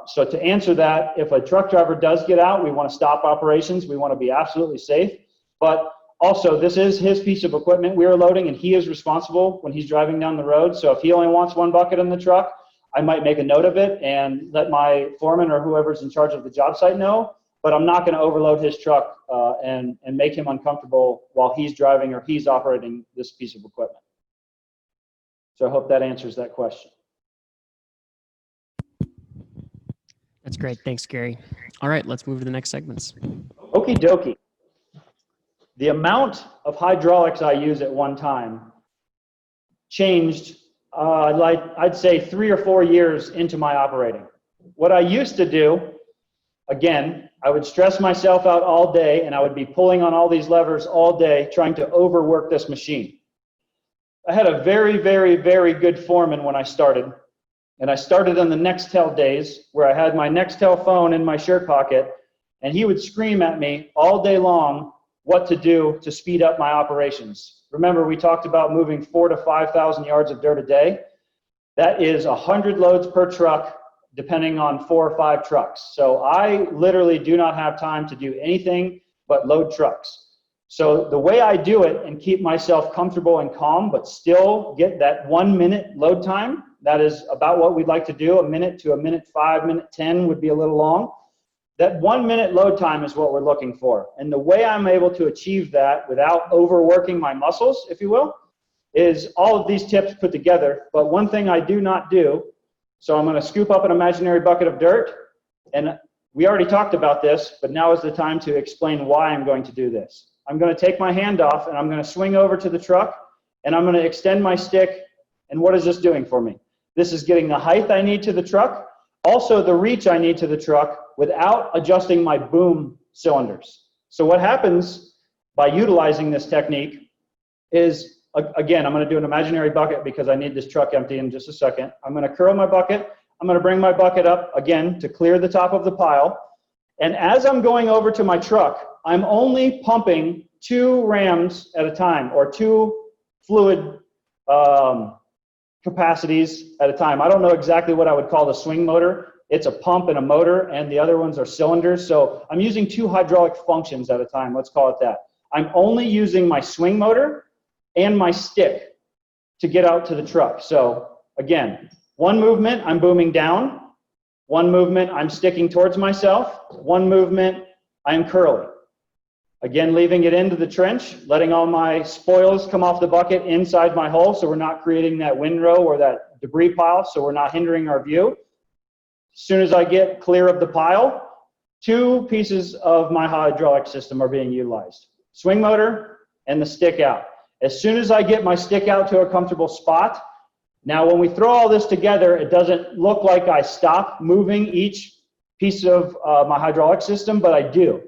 So to answer that, if a truck driver does get out, we want to stop operations. We want to be absolutely safe. But also, this is his piece of equipment we are loading, and he is responsible when he's driving down the road. So if he only wants one bucket in the truck, I might make a note of it and let my foreman or whoever's in charge of the job site know. But I'm not going to overload his truck and make him uncomfortable while he's driving or he's operating this piece of equipment. So I hope that answers that question. That's great. Thanks, Gary. All right, let's move to the next segments. Okie dokie. The amount of hydraulics I use at one time changed, I'd say 3 or 4 years into my operating. What I used to do, again, I would stress myself out all day, and I would be pulling on all these levers all day, trying to overwork this machine. I had a very, very, very good foreman when I started, and I started on the Nextel days where I had my Nextel phone in my shirt pocket, and he would scream at me all day long what to do to speed up my operations. Remember, we talked about moving 4,000 to 5,000 yards of dirt a day. That is 100 loads per truck, depending on 4 or 5 trucks. So I literally do not have time to do anything but load trucks. So the way I do it and keep myself comfortable and calm, but still get that 1 minute load time, that is about what we'd like to do. 1 minute to 1:05, 1:10 would be a little long. That 1 minute load time is what we're looking for. And the way I'm able to achieve that without overworking my muscles, if you will, is all of these tips put together. But one thing I do not do, so I'm going to scoop up an imaginary bucket of dirt. And we already talked about this, but now is the time to explain why I'm going to do this. I'm going to take my hand off and I'm going to swing over to the truck and I'm going to extend my stick. And what is this doing for me? This is getting the height I need to the truck, also the reach I need to the truck, without adjusting my boom cylinders. So what happens by utilizing this technique is, again, I'm going to do an imaginary bucket because I need this truck empty in just a second. I'm going to curl my bucket. I'm going to bring my bucket up, again, to clear the top of the pile. And as I'm going over to my truck, I'm only pumping 2 rams at a time, or 2 fluid capacities at a time. I don't know exactly what I would call the swing motor. It's a pump and a motor, and the other ones are cylinders. So I'm using 2 hydraulic functions at a time. Let's call it that. I'm only using my swing motor and my stick to get out to the truck. So again, 1 movement, I'm booming down. 1 movement, I'm sticking towards myself. 1 movement, I'm curling. Again, leaving it into the trench, letting all my spoils come off the bucket inside my hole so we're not creating that windrow or that debris pile, so we're not hindering our view. As soon as I get clear of the pile, 2 pieces of my hydraulic system are being utilized. Swing motor and the stick out. As soon as I get my stick out to a comfortable spot, now when we throw all this together, it doesn't look like I stop moving each piece of my hydraulic system, but I do.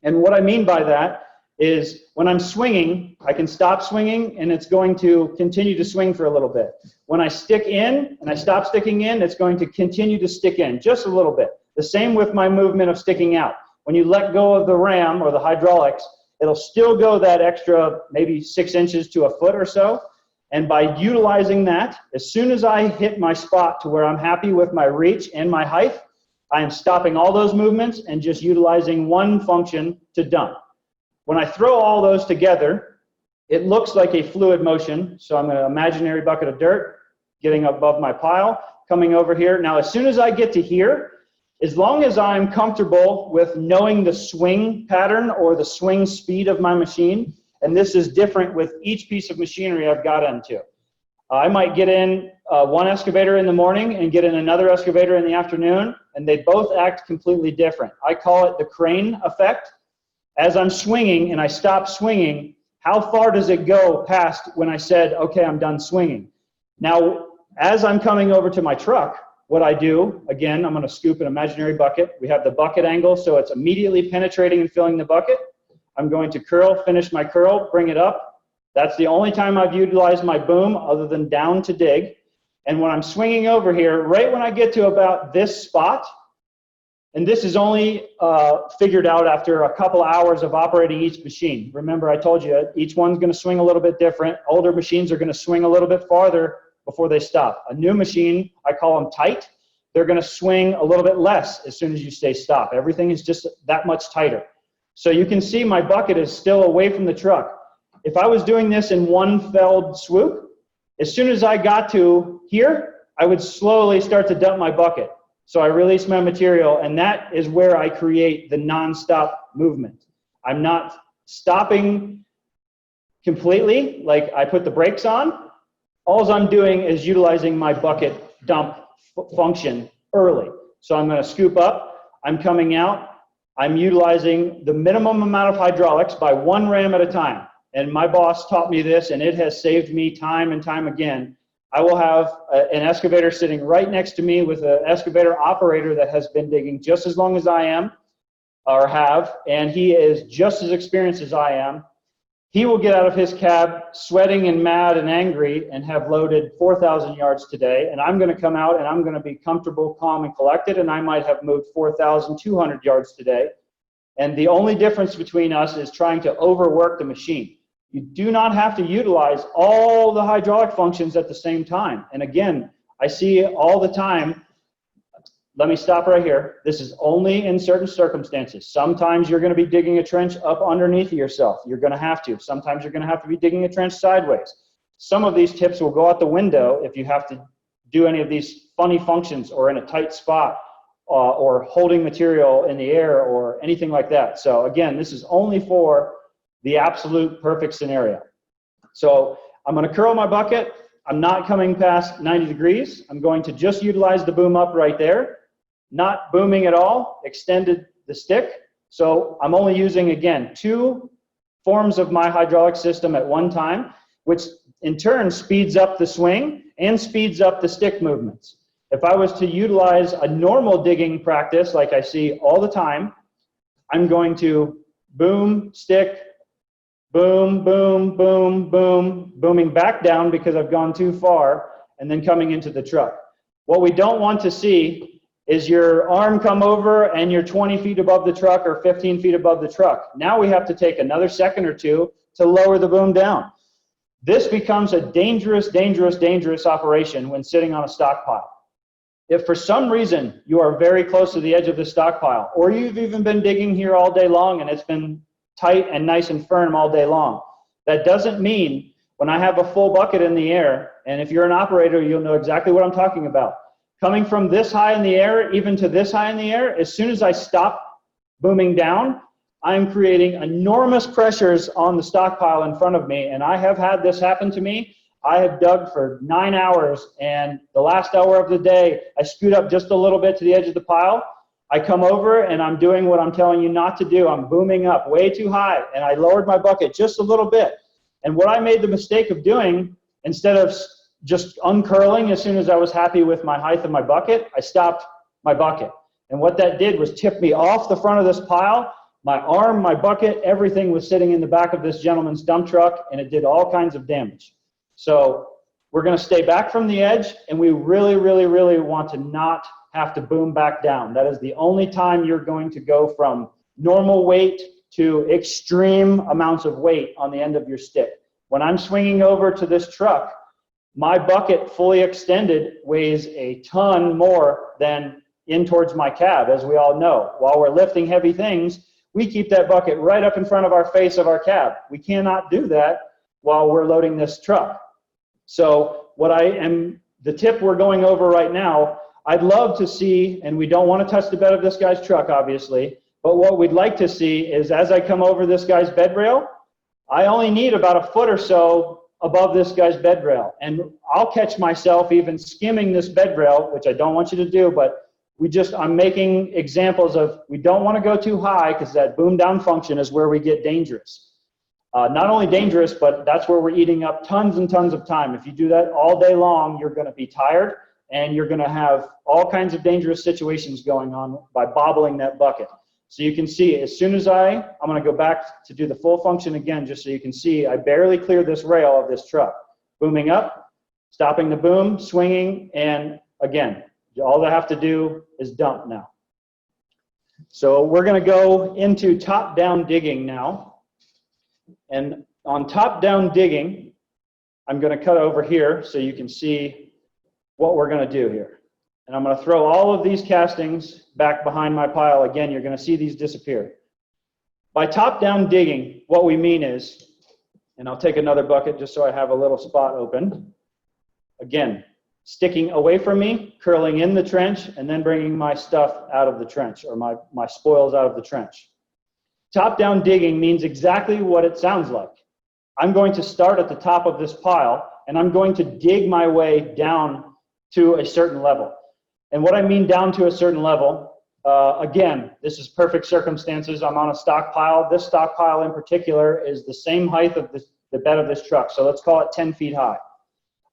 And what I mean by that is when I'm swinging, I can stop swinging and it's going to continue to swing for a little bit. When I stick in and I stop sticking in, it's going to continue to stick in just a little bit. The same with my movement of sticking out. When you let go of the ram or the hydraulics, it'll still go that extra maybe 6 inches to a foot or so. And by utilizing that, as soon as I hit my spot to where I'm happy with my reach and my height, I am stopping all those movements and just utilizing 1 function to dump. When I throw all those together, it looks like a fluid motion. So I'm an imaginary bucket of dirt, getting above my pile, coming over here. Now, as soon as I get to here, as long as I'm comfortable with knowing the swing pattern or the swing speed of my machine, and this is different with each piece of machinery I've got into. I might get in 1 excavator in the morning and get in another excavator in the afternoon, and they both act completely different. I call it the crane effect. As I'm swinging and I stop swinging, how far does it go past when I said, okay, I'm done swinging? Now, as I'm coming over to my truck, what I do, again, I'm going to scoop an imaginary bucket. We have the bucket angle, so it's immediately penetrating and filling the bucket. I'm going to curl, finish my curl, bring it up. That's the only time I've utilized my boom other than down to dig. And when I'm swinging over here, right when I get to about this spot, and this is only figured out after a couple hours of operating each machine. Remember, I told you each one's going to swing a little bit different. Older machines are going to swing a little bit farther before they stop. A new machine, I call them tight, they're going to swing a little bit less as soon as you stay stop. Everything is just that much tighter. So you can see my bucket is still away from the truck. If I was doing this in one felled swoop, as soon as I got to here, I would slowly start to dump my bucket. So I release my material, and that is where I create the non-stop movement. I'm not stopping completely, like I put the brakes on. All I'm doing is utilizing my bucket dump function early. So I'm going to scoop up, I'm coming out, I'm utilizing the minimum amount of hydraulics by 1 ram at a time. And my boss taught me this, and it has saved me time and time again. I will have an excavator sitting right next to me with an excavator operator that has been digging just as long as I am, or have, and he is just as experienced as I am. He will get out of his cab sweating and mad and angry and have loaded 4,000 yards today, and I'm going to come out and I'm going to be comfortable, calm, and collected, and I might have moved 4,200 yards today. And the only difference between us is trying to overwork the machine. You do not have to utilize all the hydraulic functions at the same time. And again, I see all the time. Let me stop right here. This is only in certain circumstances. Sometimes you're going to be digging a trench up underneath yourself. You're going to have to. Sometimes you're going to have to be digging a trench sideways. Some of these tips will go out the window if you have to do any of these funny functions or in a tight spot or holding material in the air or anything like that. So again, this is only for the absolute perfect scenario. So I'm going to curl my bucket. I'm not coming past 90 degrees. I'm going to just utilize the boom up right there. Not booming at all, extended the stick. So I'm only using, again, 2 forms of my hydraulic system at one time, which in turn speeds up the swing and speeds up the stick movements. If I was to utilize a normal digging practice like I see all the time, I'm going to boom, stick, boom, boom, boom, boom, booming back down because I've gone too far, and then coming into the truck. What we don't want to see is your arm come over and you're 20 feet above the truck or 15 feet above the truck. Now we have to take another second or two to lower the boom down. This becomes a dangerous, dangerous, dangerous operation when sitting on a stockpile. If for some reason you are very close to the edge of the stockpile, or you've even been digging here all day long and it's been tight and nice and firm all day long, that doesn't mean when I have a full bucket in the air, and if you're an operator, you'll know exactly what I'm talking about. Coming from this high in the air, even to this high in the air, as soon as I stop booming down, I'm creating enormous pressures on the stockpile in front of me, and I have had this happen to me. I have dug for 9 hours, and the last hour of the day, I scoot up just a little bit to the edge of the pile. I come over, and I'm doing what I'm telling you not to do. I'm booming up way too high, and I lowered my bucket just a little bit. And what I made the mistake of doing, instead of just uncurling as soon as I was happy with my height of my bucket, I stopped my bucket. And what that did was tip me off the front of this pile. My arm, my bucket, everything was sitting in the back of this gentleman's dump truck, and it did all kinds of damage. So we're going to stay back from the edge, and we really, really, really want to not have to boom back down. That is the only time you're going to go from normal weight to extreme amounts of weight on the end of your stick. When I'm swinging over to this truck, my bucket fully extended weighs a ton more than in towards my cab, as we all know. While we're lifting heavy things, we keep that bucket right up in front of our face of our cab. We cannot do that while we're loading this truck. So the tip we're going over right now, I'd love to see, and we don't want to touch the bed of this guy's truck, obviously, but what we'd like to see is as I come over this guy's bed rail, I only need about a foot or so above this guy's bed rail. And I'll catch myself even skimming this bed rail, which I don't want you to do, but I'm making examples of, we don't want to go too high because that boom down function is where we get dangerous. Not only dangerous, but that's where we're eating up tons and tons of time. If you do that all day long, you're going to be tired and you're going to have all kinds of dangerous situations going on by bobbling that bucket. So you can see, as soon as I'm going to go back to do the full function again, just so you can see, I barely cleared this rail of this truck. Booming up, stopping the boom, swinging, and again, all I have to do is dump now. So we're going to go into top-down digging now. And on top-down digging, I'm going to cut over here so you can see what we're going to do here. And I'm going to throw all of these castings back behind my pile. Again, you're going to see these disappear. By top-down digging, what we mean is, and I'll take another bucket just so I have a little spot open. Again, sticking away from me, curling in the trench, and then bringing my stuff out of the trench, or my spoils out of the trench. Top-down digging means exactly what it sounds like. I'm going to start at the top of this pile, and I'm going to dig my way down to a certain level. And what I mean down to a certain level, again, this is perfect circumstances. I'm on a stockpile. This stockpile in particular is the same height of the bed of this truck, so let's call it 10 feet high.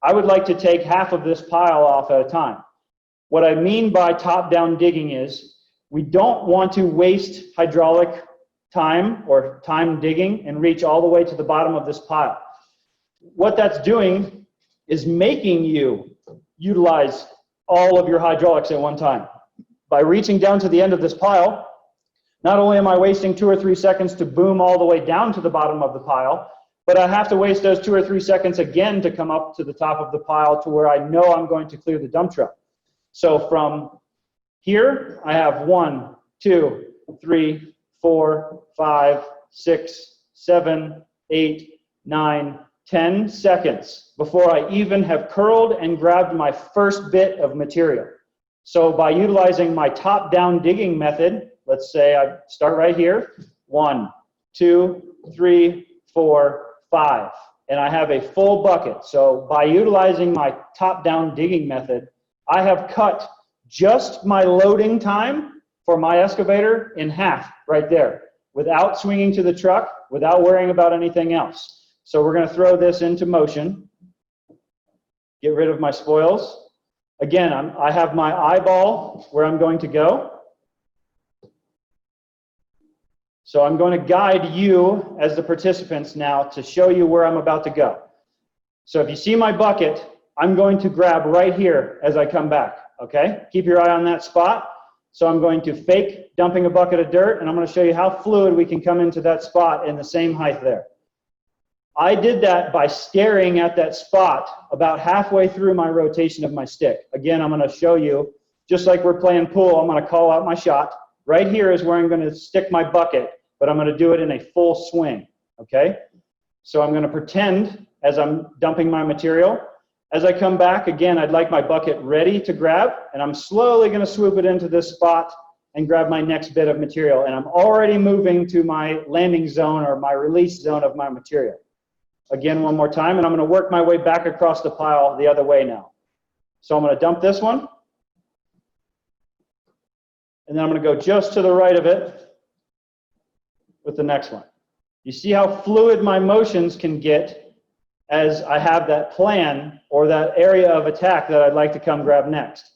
I would like to take half of this pile off at a time. What I mean by top-down digging is we don't want to waste hydraulic time or time digging and reach all the way to the bottom of this pile. What that's doing is making you utilize all of your hydraulics at one time. By reaching down to the end of this pile, not only am I wasting 2 or 3 seconds to boom all the way down to the bottom of the pile, but I have to waste those 2 or 3 seconds again to come up to the top of the pile to where I know I'm going to clear the dump truck. So from here, I have 1, 2, 3, 4, 5, 6, 7, 8, 9, 10 seconds before I even have curled and grabbed my first bit of material. So by utilizing my top-down digging method, let's say I start right here, 1, 2, 3, 4, 5, and I have a full bucket. So by utilizing my top-down digging method, I have cut just my loading time for my excavator in half right there, without swinging to the truck, without worrying about anything else. So we're going to throw this into motion, get rid of my spoils. Again, I have my eyeball where I'm going to go. So I'm going to guide you as the participants now to show you where I'm about to go. So if you see my bucket, I'm going to grab right here as I come back, okay? Keep your eye on that spot. So I'm going to fake dumping a bucket of dirt, and I'm going to show you how fluid we can come into that spot in the same height there. I did that by staring at that spot about halfway through my rotation of my stick. Again, I'm going to show you, just like we're playing pool, I'm going to call out my shot. Right here is where I'm going to stick my bucket, but I'm going to do it in a full swing, okay? So I'm going to pretend as I'm dumping my material. As I come back, again, I'd like my bucket ready to grab, and I'm slowly going to swoop it into this spot and grab my next bit of material. And I'm already moving to my landing zone or my release zone of my material. Again, one more time, and I'm going to work my way back across the pile the other way now. So I'm going to dump this one, and then I'm going to go just to the right of it with the next one. You see how fluid my motions can get as I have that plan or that area of attack that I'd like to come grab next.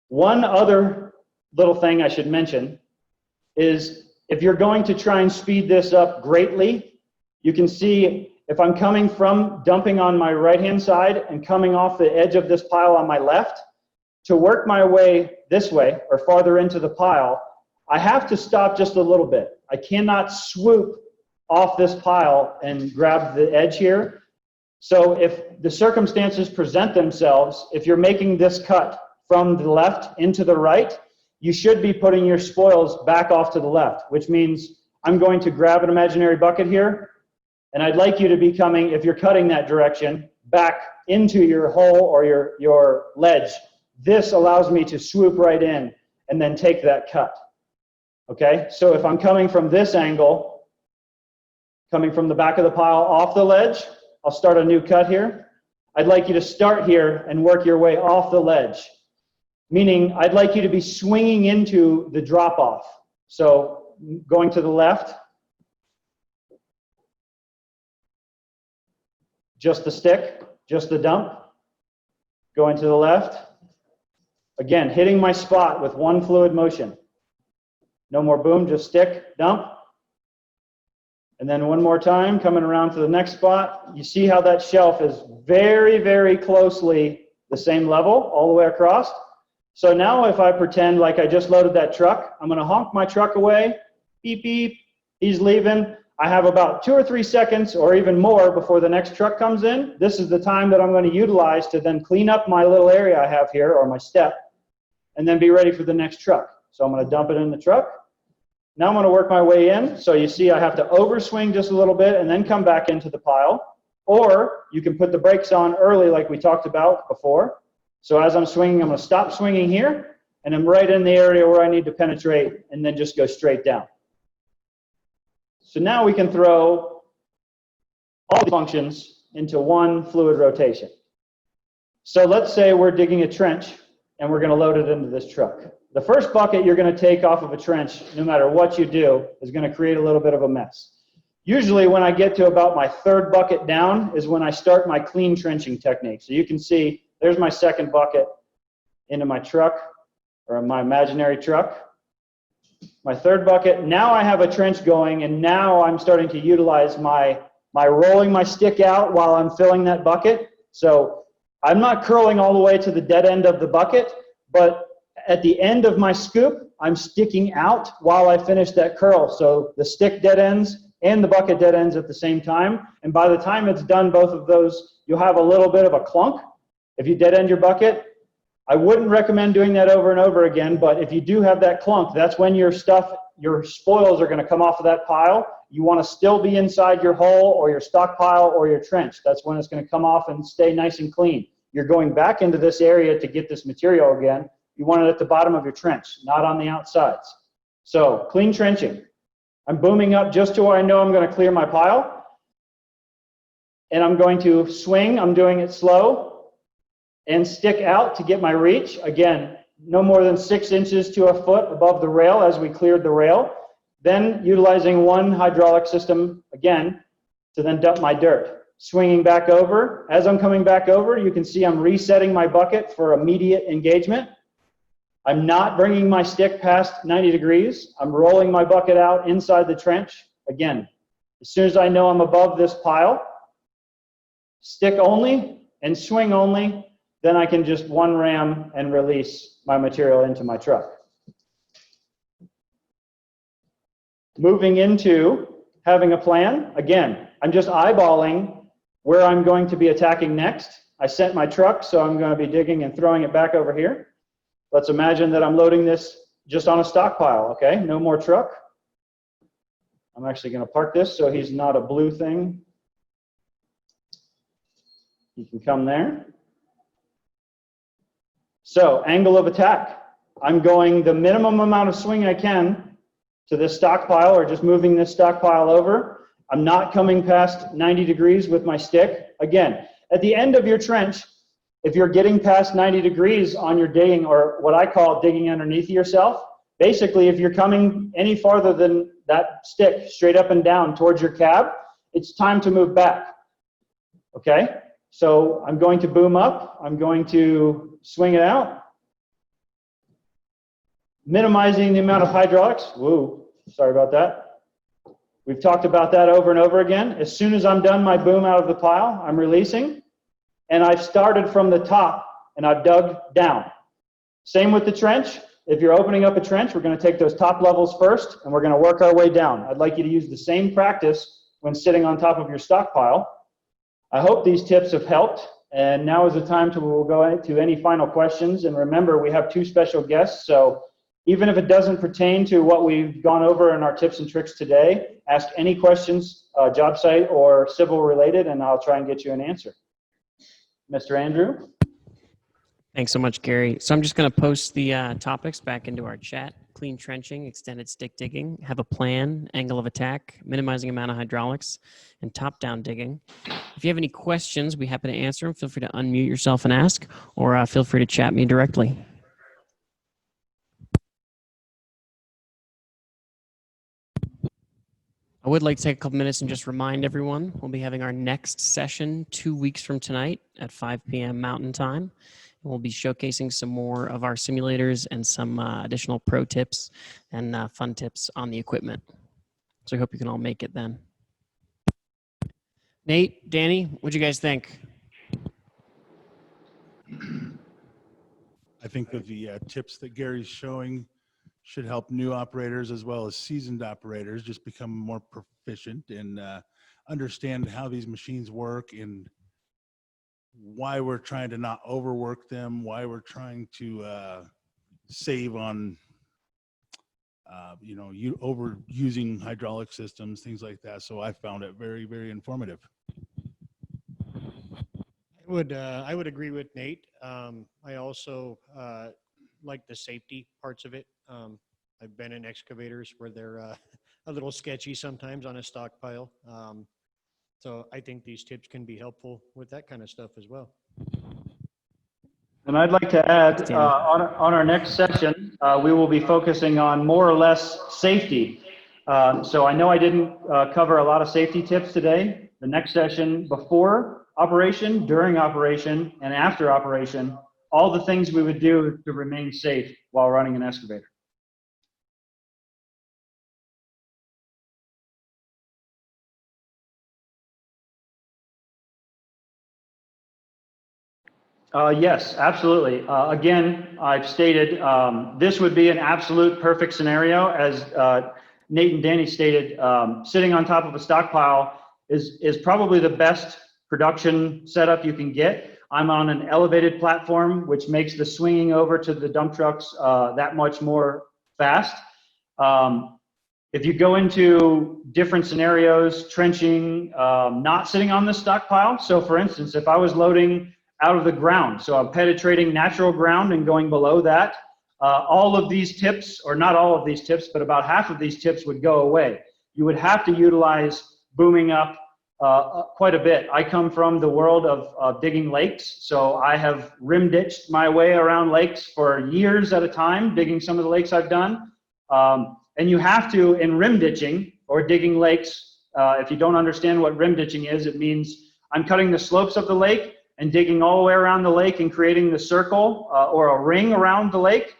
One other little thing I should mention is if you're going to try and speed this up greatly, you can see if I'm coming from dumping on my right-hand side and coming off the edge of this pile on my left, to work my way this way or farther into the pile, I have to stop just a little bit. I cannot swoop off this pile and grab the edge here. So if the circumstances present themselves, if you're making this cut from the left into the right, you should be putting your spoils back off to the left, which means I'm going to grab an imaginary bucket here, and I'd like you to be coming, if you're cutting that direction, back into your hole or your ledge. This allows me to swoop right in and then take that cut. Okay, so if I'm coming from this angle, coming from the back of the pile off the ledge, I'll start a new cut here. I'd like you to start here and work your way off the ledge, meaning I'd like you to be swinging into the drop off. So going to the left, just the stick, just the dump, going to the left. Again, hitting my spot with one fluid motion. No more boom, just stick, dump. And then one more time, coming around to the next spot. You see how that shelf is very, very closely the same level all the way across. So now if I pretend like I just loaded that truck, I'm going to honk my truck away. Beep, beep. He's leaving. I have about 2 or 3 seconds or even more before the next truck comes in. This is the time that I'm going to utilize to then clean up my little area I have here, or my step, and then be ready for the next truck. So I'm going to dump it in the truck. Now I'm going to work my way in. So you see I have to overswing just a little bit and then come back into the pile. Or you can put the brakes on early like we talked about before. So as I'm swinging, I'm going to stop swinging here, and I'm right in the area where I need to penetrate, and then just go straight down. So now we can throw all the functions into one fluid rotation. So let's say we're digging a trench, and we're going to load it into this truck. The first bucket you're going to take off of a trench, no matter what you do, is going to create a little bit of a mess. Usually when I get to about my third bucket down is when I start my clean trenching technique. So you can see there's my second bucket into my truck, or my imaginary truck. My third bucket, now I have a trench going, and now I'm starting to utilize my rolling my stick out while I'm filling that bucket. So I'm not curling all the way to the dead end of the bucket, but at the end of my scoop, I'm sticking out while I finish that curl. So the stick dead ends and the bucket dead ends at the same time. And by the time it's done, both of those, you'll have a little bit of a clunk. If you dead end your bucket, I wouldn't recommend doing that over and over again, but if you do have that clunk, that's when your stuff, your spoils are going to come off of that pile. You want to still be inside your hole or your stockpile or your trench. That's when it's going to come off and stay nice and clean. You're going back into this area to get this material again. You want it at the bottom of your trench, not on the outsides. So clean trenching. I'm booming up just to where I know I'm going to clear my pile. And I'm going to swing. I'm doing it slow and stick out to get my reach. Again, no more than 6 inches to a foot above the rail as we cleared the rail. Then utilizing one hydraulic system again to then dump my dirt. Swinging back over. As I'm coming back over, you can see I'm resetting my bucket for immediate engagement. I'm not bringing my stick past 90 degrees. I'm rolling my bucket out inside the trench. Again, as soon as I know I'm above this pile, stick only and swing only, then I can just one ram and release my material into my truck. Moving into having a plan. Again, I'm just eyeballing where I'm going to be attacking next. I sent my truck, so I'm going to be digging and throwing it back over here. Let's imagine that I'm loading this just on a stockpile, okay? No more truck. I'm actually going to park this so he's not a blue thing. He can come there. So, angle of attack. I'm going the minimum amount of swing I can to this stockpile, or just moving this stockpile over. I'm not coming past 90 degrees with my stick. Again, at the end of your trench, if you're getting past 90 degrees on your digging, or what I call digging underneath yourself, basically if you're coming any farther than that stick straight up and down towards your cab, it's time to move back. Okay? So I'm going to boom up. I'm going to swing it out. Minimizing the amount of hydraulics. Whoa, sorry about that. We've talked about that over and over again. As soon as I'm done my boom out of the pile, I'm releasing. And I've started from the top and I've dug down. Same with the trench. If you're opening up a trench, we're going to take those top levels first and we're going to work our way down. I'd like you to use the same practice when sitting on top of your stockpile. I hope these tips have helped, and now is the time we'll go into any final questions. And remember, we have 2 special guests, so even if it doesn't pertain to what we've gone over in our tips and tricks today, ask any questions, job site or civil related, and I'll try and get you an answer. Mr. Andrew? Thanks so much, Gary. So I'm just going to post the topics back into our chat. Clean trenching, extended stick digging, have a plan, angle of attack, minimizing amount of hydraulics, and top-down digging. If you have any questions, we're happy to answer them. Feel free to unmute yourself and ask, or feel free to chat me directly. I would like to take a couple minutes and just remind everyone we'll be having our next session 2 weeks from tonight at 5 p.m. Mountain Time. We'll be showcasing some more of our simulators and some additional pro tips and fun tips on the equipment. So I hope you can all make it then. Nate, Danny, what'd you guys think? I think that the tips that Gary's showing should help new operators as well as seasoned operators just become more proficient and understand how these machines work and why we're trying to not overwork them, why we're trying to save on, overusing hydraulic systems, things like that. So I found it very, very informative. I would agree with Nate. I also like the safety parts of it. I've been in excavators where they're a little sketchy sometimes on a stockpile. So I think these tips can be helpful with that kind of stuff as well. And I'd like to add, on our next session, we will be focusing on more or less safety. So I know I didn't cover a lot of safety tips today. The next session, before operation, during operation, and after operation, all the things we would do to remain safe while running an excavator. Yes, absolutely. Again, I've stated this would be an absolute perfect scenario. As Nate and Danny stated, sitting on top of a stockpile is probably the best production setup you can get. I'm on an elevated platform, which makes the swinging over to the dump trucks that much more fast. If you go into different scenarios, trenching, not sitting on the stockpile. So for instance, if I was loading out of the ground, so I'm penetrating natural ground and going below that, all of these tips, or not all of these tips, but about half of these tips would go away. You would have to utilize booming up quite a bit. I come from the world of digging lakes, so I have rim ditched my way around lakes for years at a time, digging some of the lakes I've done. And you have to, in rim ditching or digging lakes, if you don't understand what rim ditching is, it means I'm cutting the slopes of the lake and digging all the way around the lake and creating the circle or a ring around the lake.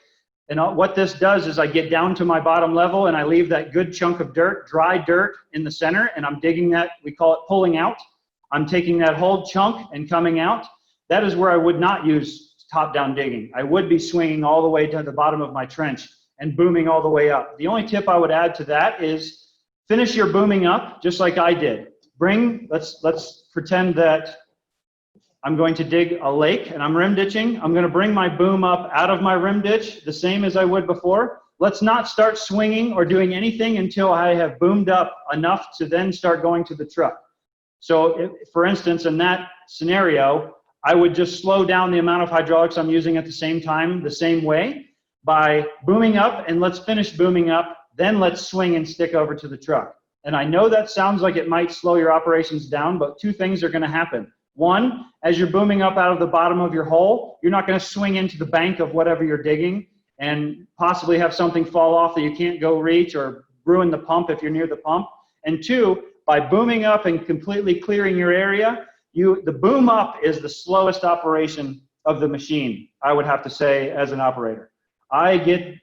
And what this does is I get down to my bottom level and I leave that good chunk of dirt, dry dirt in the center, and I'm digging that, we call it pulling out. I'm taking that whole chunk and coming out. That is where I would not use top-down digging. I would be swinging all the way to the bottom of my trench and booming all the way up. The only tip I would add to that is finish your booming up just like I did. Let's pretend that I'm going to dig a lake and I'm rim ditching. I'm going to bring my boom up out of my rim ditch the same as I would before. Let's not start swinging or doing anything until I have boomed up enough to then start going to the truck. So for instance, in that scenario, I would just slow down the amount of hydraulics I'm using at the same time, the same way, by booming up, and let's finish booming up, then let's swing and stick over to the truck. And I know that sounds like it might slow your operations down, but two things are going to happen. One, as you're booming up out of the bottom of your hole, you're not going to swing into the bank of whatever you're digging and possibly have something fall off that you can't go reach or ruin the pump if you're near the pump. And two, by booming up and completely clearing your area, the boom up is the slowest operation of the machine, I would have to say, as an operator. I get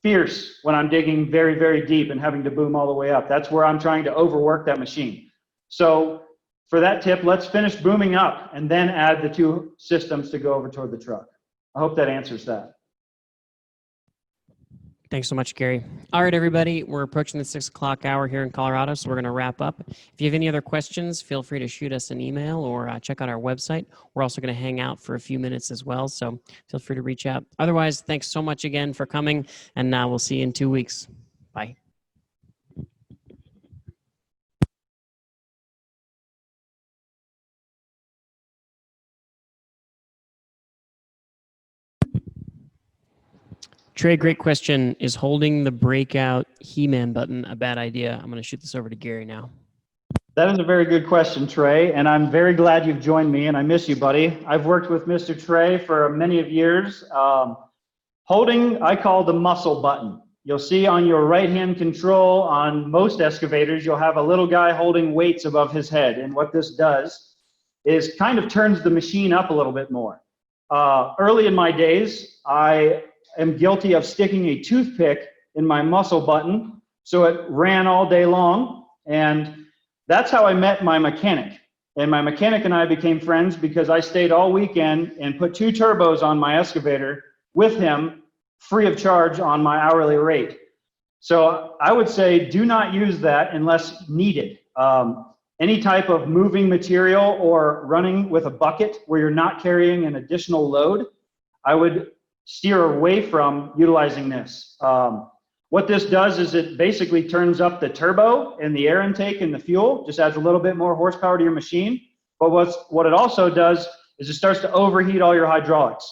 fierce when I'm digging very, very deep and having to boom all the way up. That's where I'm trying to overwork that machine. So for that tip, let's finish booming up and then add the two systems to go over toward the truck. I hope that answers that. Thanks so much, Gary. All right, everybody, we're approaching the 6 o'clock hour here in Colorado, so we're going to wrap up. If you have any other questions, feel free to shoot us an email or check out our website. We're also going to hang out for a few minutes as well, so feel free to reach out. Otherwise, thanks so much again for coming, and we'll see you in 2 weeks. Bye. Trey, great question. Is holding the Breakout He-Man button a bad idea? I'm going to shoot this over to Gary now. That is a very good question, Trey, and I'm very glad you've joined me, and I miss you, buddy. I've worked with Mr. Trey for many of years. Holding, I call the muscle button. You'll see on your right-hand control on most excavators, you'll have a little guy holding weights above his head, and what this does is kind of turns the machine up a little bit more. Early in my days, I am guilty of sticking a toothpick in my muscle button so it ran all day long, and that's how I met my mechanic. And my mechanic and I became friends because I stayed all weekend and put 2 turbos on my excavator with him free of charge on my hourly rate. So I would say do not use that unless needed. Any type of moving material or running with a bucket where you're not carrying an additional load, I would steer away from utilizing this. What this does is it basically turns up the turbo and the air intake and the fuel, just adds a little bit more horsepower to your machine. But what it also does is it starts to overheat all your hydraulics.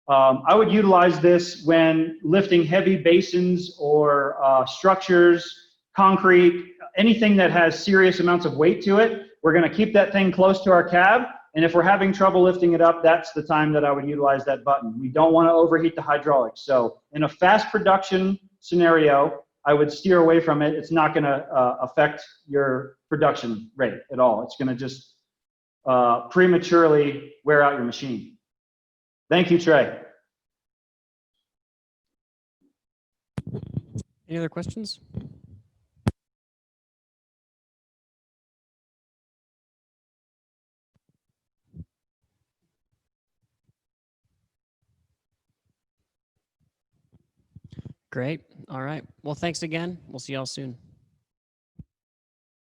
I would utilize this when lifting heavy basins or structures, concrete, anything that has serious amounts of weight to it. We're going to keep that thing close to our cab. And if we're having trouble lifting it up, that's the time that I would utilize that button. We don't want to overheat the hydraulics. So in a fast production scenario, I would steer away from it. It's not going to affect your production rate at all. It's going to just prematurely wear out your machine. Thank you, Trey. Any other questions? Great. All right. Well, thanks again. We'll see y'all soon.